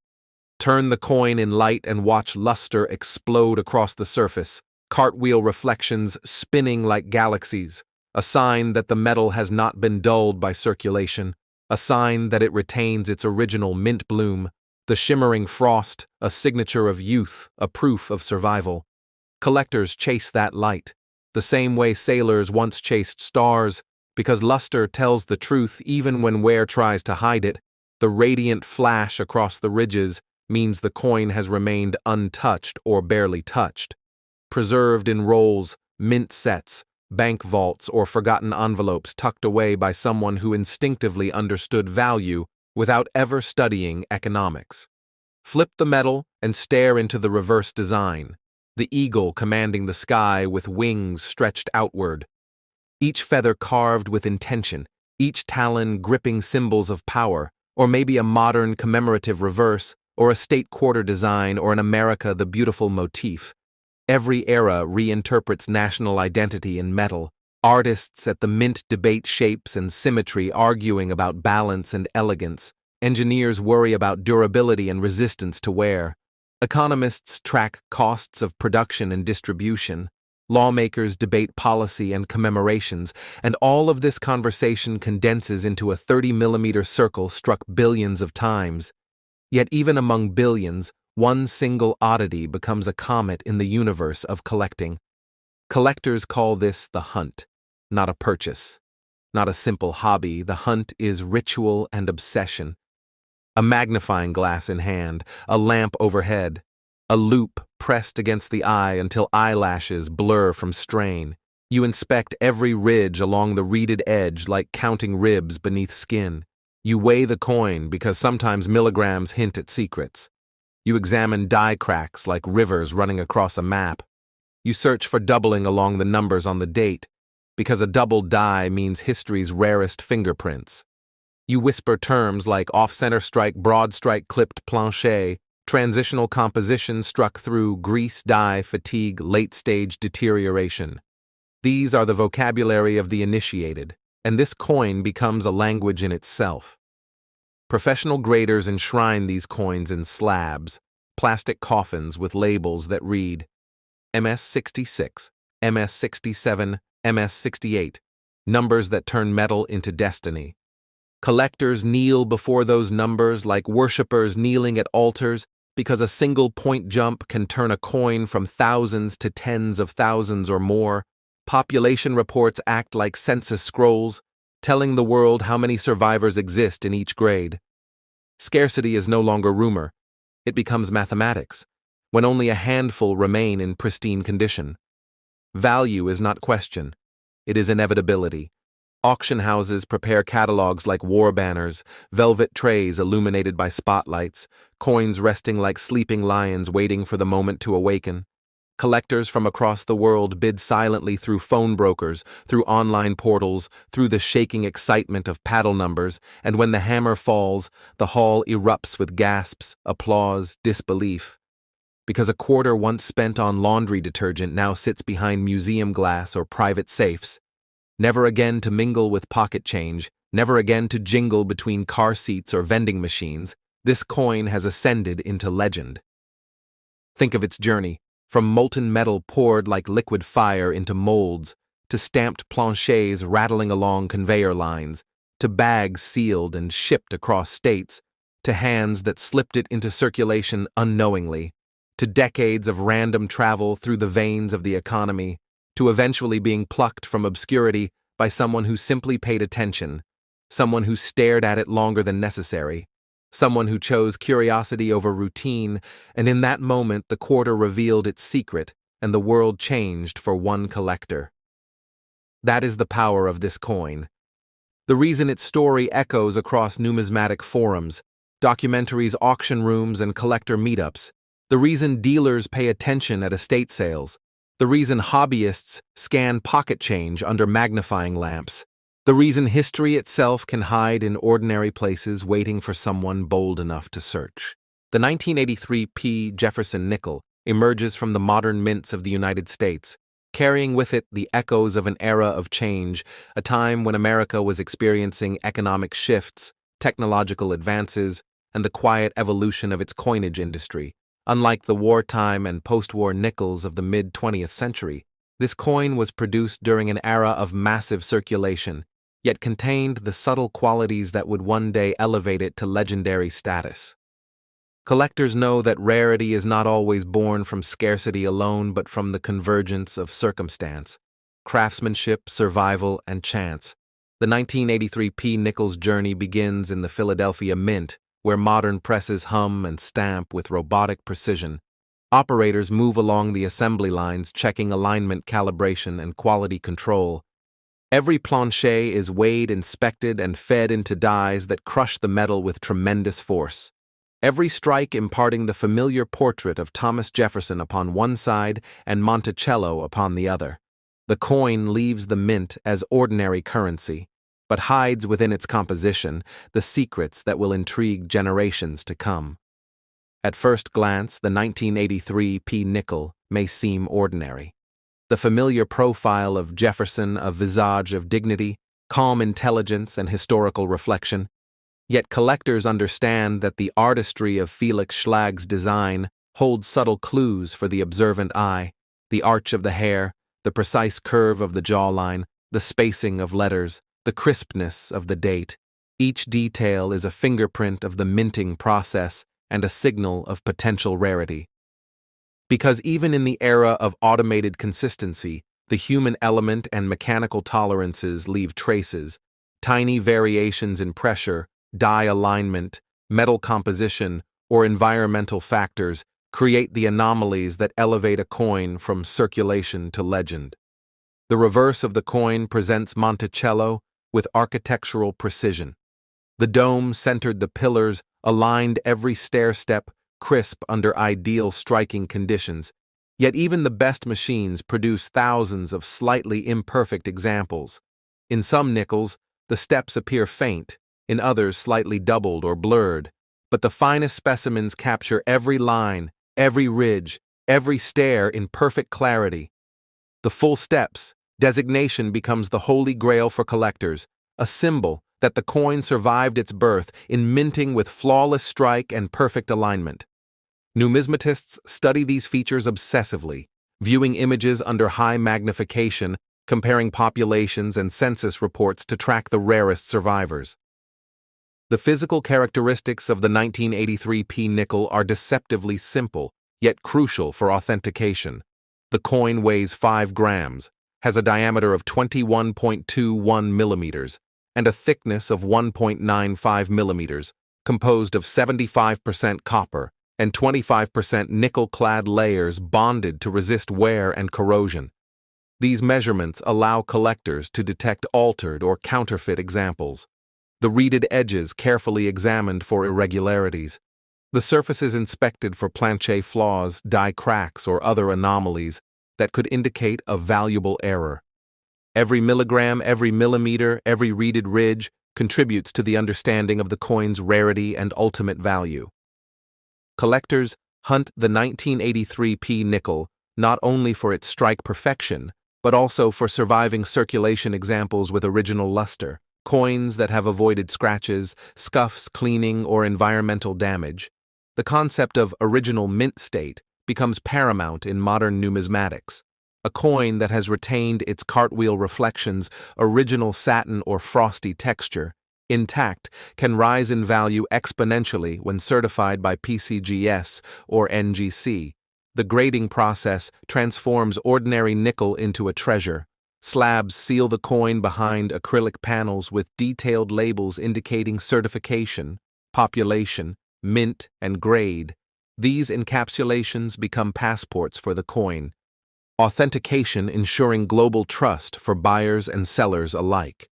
Turn the coin in light and watch luster explode across the surface, cartwheel reflections spinning like galaxies, a sign that the metal has not been dulled by circulation, a sign that it retains its original mint bloom, the shimmering frost, a signature of youth, a proof of survival. Collectors chase that light, the same way sailors once chased stars, because luster tells the truth even when wear tries to hide it. The radiant flash across the ridges means the coin has remained untouched or barely touched. Preserved in rolls, mint sets, bank vaults, or forgotten envelopes tucked away by someone who instinctively understood value without ever studying economics. Flip the metal and stare into the reverse design, the eagle commanding the sky with wings stretched outward. Each feather carved with intention, each talon gripping symbols of power, or maybe a modern commemorative reverse, or a state quarter design, or an America the Beautiful motif. Every era reinterprets national identity in metal. Artists at the mint debate shapes and symmetry, arguing about balance and elegance. Engineers worry about durability and resistance to wear. Economists track costs of production and distribution. Lawmakers debate policy and commemorations, and all of this conversation condenses into a 30-millimeter circle struck billions of times. Yet even among billions, one single oddity becomes a comet in the universe of collecting. Collectors call this the hunt, not a purchase. Not a simple hobby, the hunt is ritual and obsession. A magnifying glass in hand, a lamp overhead, a loupe pressed against the eye until eyelashes blur from strain. You inspect every ridge along the reeded edge like counting ribs beneath skin. You weigh the coin because sometimes milligrams hint at secrets. You examine die cracks like rivers running across a map. You search for doubling along the numbers on the date, because a double die means history's rarest fingerprints. You whisper terms like off-center strike, broad strike, clipped plancher, transitional composition struck through, grease, dye, fatigue, late-stage deterioration. These are the vocabulary of the initiated, and this coin becomes a language in itself. Professional graders enshrine these coins in slabs, plastic coffins with labels that read MS-66, MS-67, MS-68, numbers that turn metal into destiny. Collectors kneel before those numbers like worshippers kneeling at altars because a single point jump can turn a coin from thousands to tens of thousands or more. Population reports act like census scrolls, telling the world how many survivors exist in each grade. Scarcity is no longer rumor. It becomes mathematics, when only a handful remain in pristine condition. Value is not question. It is inevitability. Auction houses prepare catalogs like war banners, velvet trays illuminated by spotlights, coins resting like sleeping lions waiting for the moment to awaken. Collectors from across the world bid silently through phone brokers, through online portals, through the shaking excitement of paddle numbers, and when the hammer falls, the hall erupts with gasps, applause, disbelief. Because a quarter once spent on laundry detergent now sits behind museum glass or private safes, never again to mingle with pocket change, never again to jingle between car seats or vending machines, this coin has ascended into legend. Think of its journey, from molten metal poured like liquid fire into molds, to stamped planchers rattling along conveyor lines, to bags sealed and shipped across states, to hands that slipped it into circulation unknowingly, to decades of random travel through the veins of the economy, to eventually being plucked from obscurity by someone who simply paid attention, someone who stared at it longer than necessary, someone who chose curiosity over routine, and in that moment the quarter revealed its secret and the world changed for one collector. That is the power of this coin. The reason its story echoes across numismatic forums, documentaries, auction rooms, and collector meetups, the reason dealers pay attention at estate sales, the reason hobbyists scan pocket change under magnifying lamps, the reason history itself can hide in ordinary places waiting for someone bold enough to search. The 1983 P. Jefferson Nickel emerges from the modern mints of the United States, carrying with it the echoes of an era of change, a time when America was experiencing economic shifts, technological advances, and the quiet evolution of its coinage industry. Unlike the wartime and post-war nickels of the mid-20th century, this coin was produced during an era of massive circulation, yet contained the subtle qualities that would one day elevate it to legendary status. Collectors know that rarity is not always born from scarcity alone, but from the convergence of circumstance, craftsmanship, survival, and chance. The 1983 P. Nickel's journey begins in the Philadelphia Mint, where modern presses hum and stamp with robotic precision. Operators move along the assembly lines, checking alignment, calibration, and quality control. Every plancher is weighed, inspected, and fed into dies that crush the metal with tremendous force. Every strike imparting the familiar portrait of Thomas Jefferson upon one side and Monticello upon the other. The coin leaves the mint as ordinary currency, but hides within its composition the secrets that will intrigue generations to come. At first glance, the 1983 P. Nickel may seem ordinary. The familiar profile of Jefferson, a visage of dignity, calm intelligence, and historical reflection. Yet collectors understand that the artistry of Felix Schlag's design holds subtle clues for the observant eye: the arch of the hair, the precise curve of the jawline, the spacing of letters, the crispness of the date. Each detail is a fingerprint of the minting process and a signal of potential rarity. Because even in the era of automated consistency, the human element and mechanical tolerances leave traces. Tiny variations in pressure, die alignment, metal composition, or environmental factors create the anomalies that elevate a coin from circulation to legend. The reverse of the coin presents Monticello with architectural precision. The dome centered the pillars, aligned every stair-step, crisp under ideal striking conditions. Yet even the best machines produce thousands of slightly imperfect examples. In some nickels, the steps appear faint, in others slightly doubled or blurred, but the finest specimens capture every line, every ridge, every stair in perfect clarity. The full steps designation becomes the holy grail for collectors, a symbol that the coin survived its birth in minting with flawless strike and perfect alignment. Numismatists study these features obsessively, viewing images under high magnification, comparing populations and census reports to track the rarest survivors. The physical characteristics of the 1983 P nickel are deceptively simple, yet crucial for authentication. The coin weighs 5 grams, has a diameter of 21.21 millimeters, and a thickness of 1.95 millimeters, composed of 75% copper and 25% nickel-clad layers bonded to resist wear and corrosion. These measurements allow collectors to detect altered or counterfeit examples. The reeded edges carefully examined for irregularities. The surfaces inspected for planche flaws, die cracks, or other anomalies that could indicate a valuable error. Every milligram, every millimeter, every reeded ridge contributes to the understanding of the coin's rarity and ultimate value. Collectors hunt the 1983 P nickel not only for its strike perfection, but also for surviving circulation examples with original luster, coins that have avoided scratches, scuffs, cleaning, or environmental damage. The concept of original mint state becomes paramount in modern numismatics. A coin that has retained its cartwheel reflections, original satin or frosty texture, intact, can rise in value exponentially when certified by PCGS or NGC. The grading process transforms ordinary nickel into a treasure. Slabs seal the coin behind acrylic panels with detailed labels indicating certification, population, mint, and grade. These encapsulations become passports for the coin. Authentication ensuring global trust for buyers and sellers alike.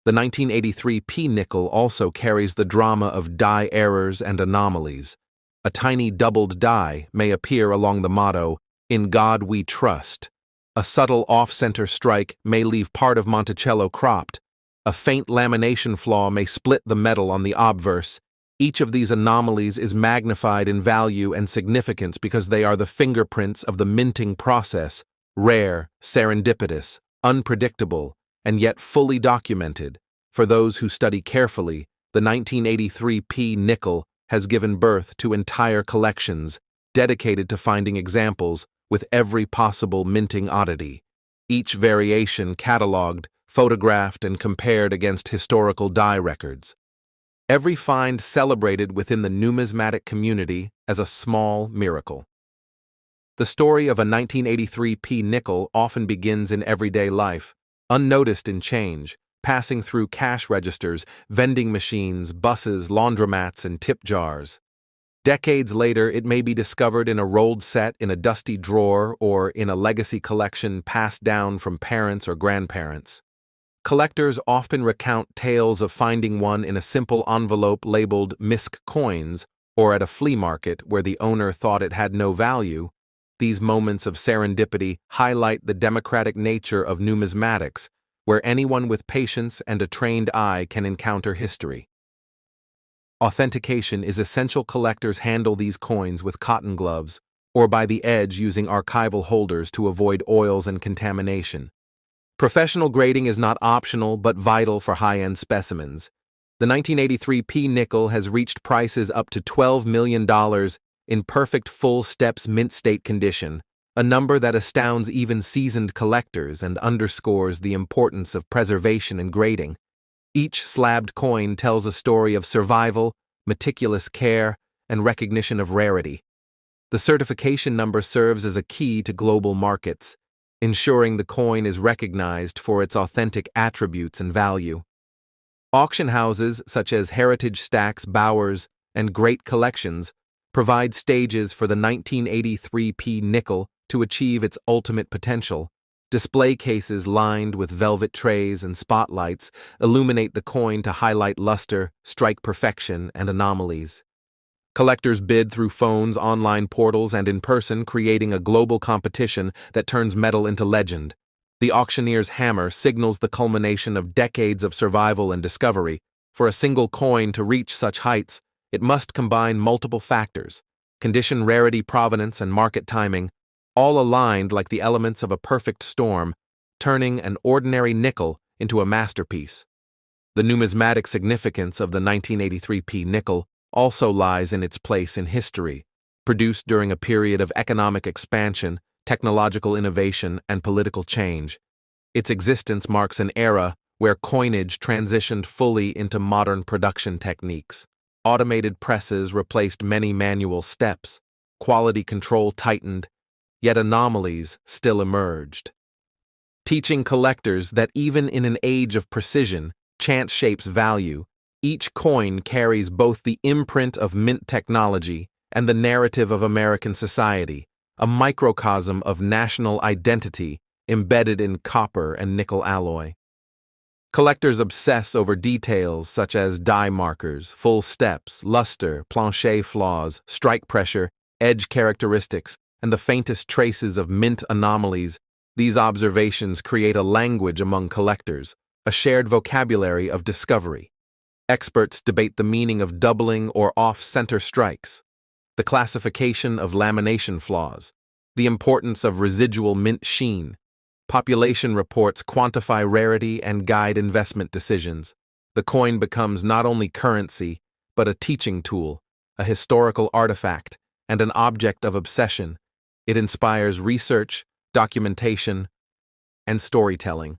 The 1983 P nickel also carries the drama of die errors and anomalies. A tiny doubled die may appear along the motto, "In God We Trust." A subtle off-center strike may leave part of Monticello cropped. A faint lamination flaw may split the metal on the obverse. Each of these anomalies is magnified in value and significance because they are the fingerprints of the minting process, rare, serendipitous, unpredictable, and yet fully documented. For those who study carefully, the 1983 P nickel has given birth to entire collections dedicated to finding examples with every possible minting oddity, each variation catalogued, photographed, and compared against historical die records. Every find celebrated within the numismatic community as a small miracle. The story of a 1983 P nickel often begins in everyday life, unnoticed in change, passing through cash registers, vending machines, buses, laundromats, and tip jars. Decades later, it may be discovered in a rolled set in a dusty drawer or in a legacy collection passed down from parents or grandparents. Collectors often recount tales of finding one in a simple envelope labeled misc coins or at a flea market where the owner thought it had no value. These moments of serendipity highlight the democratic nature of numismatics, where anyone with patience and a trained eye can encounter history. Authentication is essential. Collectors handle these coins with cotton gloves or by the edge using archival holders to avoid oils and contamination. Professional grading is not optional but vital for high-end specimens. The 1983 P nickel has reached prices up to $12 million in perfect full steps mint state condition, a number that astounds even seasoned collectors and underscores the importance of preservation and grading. Each slabbed coin tells a story of survival, meticulous care, and recognition of rarity. The certification number serves as a key to global markets, ensuring the coin is recognized for its authentic attributes and value. Auction houses such as Heritage Stacks, Bowers, and Great Collections provide stages for the 1983 nickel to achieve its ultimate potential. Display cases lined with velvet trays and spotlights illuminate the coin to highlight luster, strike perfection, and anomalies. Collectors bid through phones, online portals, and in person, creating a global competition that turns metal into legend. The auctioneer's hammer signals the culmination of decades of survival and discovery. For a single coin to reach such heights, it must combine multiple factors: condition, rarity, provenance, and market timing, all aligned like the elements of a perfect storm, turning an ordinary nickel into a masterpiece. The numismatic significance of the 1983 nickel also lies in its place in history, produced during a period of economic expansion, technological innovation, and political change. Its existence marks an era where coinage transitioned fully into modern production techniques. Automated presses replaced many manual steps, quality control tightened, yet anomalies still emerged, teaching collectors that even in an age of precision, chance shapes value. Each coin carries both the imprint of mint technology and the narrative of American society, a microcosm of national identity embedded in copper and nickel alloy. Collectors obsess over details such as die markers, full steps, luster, plancher flaws, strike pressure, edge characteristics, and the faintest traces of mint anomalies. These observations create a language among collectors, a shared vocabulary of discovery. Experts debate the meaning of doubling or off-center strikes, the classification of lamination flaws, the importance of residual mint sheen. Population reports quantify rarity and guide investment decisions. The coin becomes not only currency, but a teaching tool, a historical artifact, and an object of obsession. It inspires research, documentation, and storytelling.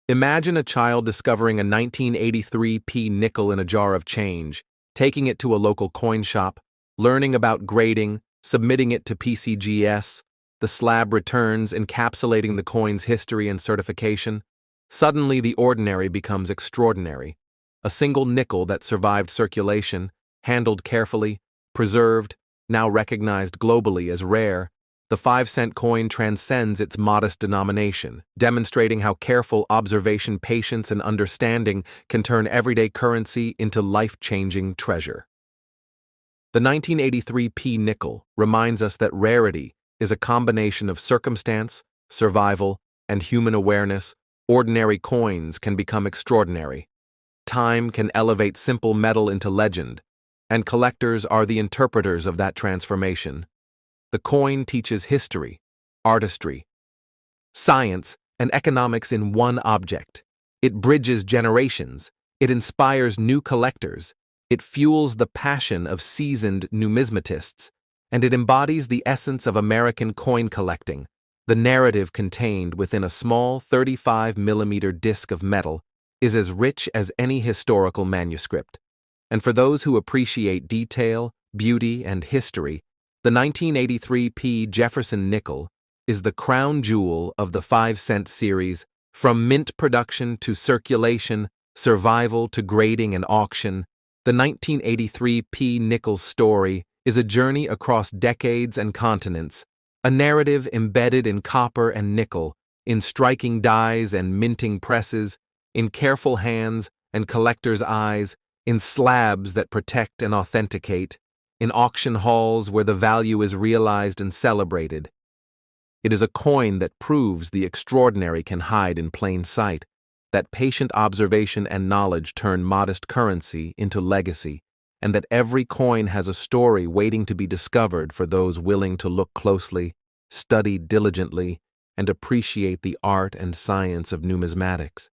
Imagine a child discovering a 1983 nickel in a jar of change, taking it to a local coin shop, learning about grading, submitting it to PCGS. The slab returns, encapsulating the coin's history and certification. Suddenly, the ordinary becomes extraordinary. A single nickel that survived circulation, handled carefully, preserved, now recognized globally as rare. The 5-cent coin transcends its modest denomination, demonstrating how careful observation, patience, and understanding can turn everyday currency into life-changing treasure. The 1983 nickel reminds us that rarity is a combination of circumstance, survival, and human awareness. Ordinary coins can become extraordinary. Time can elevate simple metal into legend, and collectors are the interpreters of that transformation. The coin teaches history, artistry, science, and economics in one object. It bridges generations. It inspires new collectors. It fuels the passion of seasoned numismatists, and it embodies the essence of American coin collecting. The narrative contained within a small 35mm disc of metal is as rich as any historical manuscript. And for those who appreciate detail, beauty, and history, the 1983 Jefferson Nickel is the crown jewel of the 5-cent series. From mint production to circulation, survival to grading and auction, the 1983 Nickel's story is a journey across decades and continents, a narrative embedded in copper and nickel, in striking dies and minting presses, in careful hands and collectors' eyes, in slabs that protect and authenticate, in auction halls where the value is realized and celebrated. It is a coin that proves the extraordinary can hide in plain sight, that patient observation and knowledge turn modest currency into legacy, and that every coin has a story waiting to be discovered for those willing to look closely, study diligently, and appreciate the art and science of numismatics.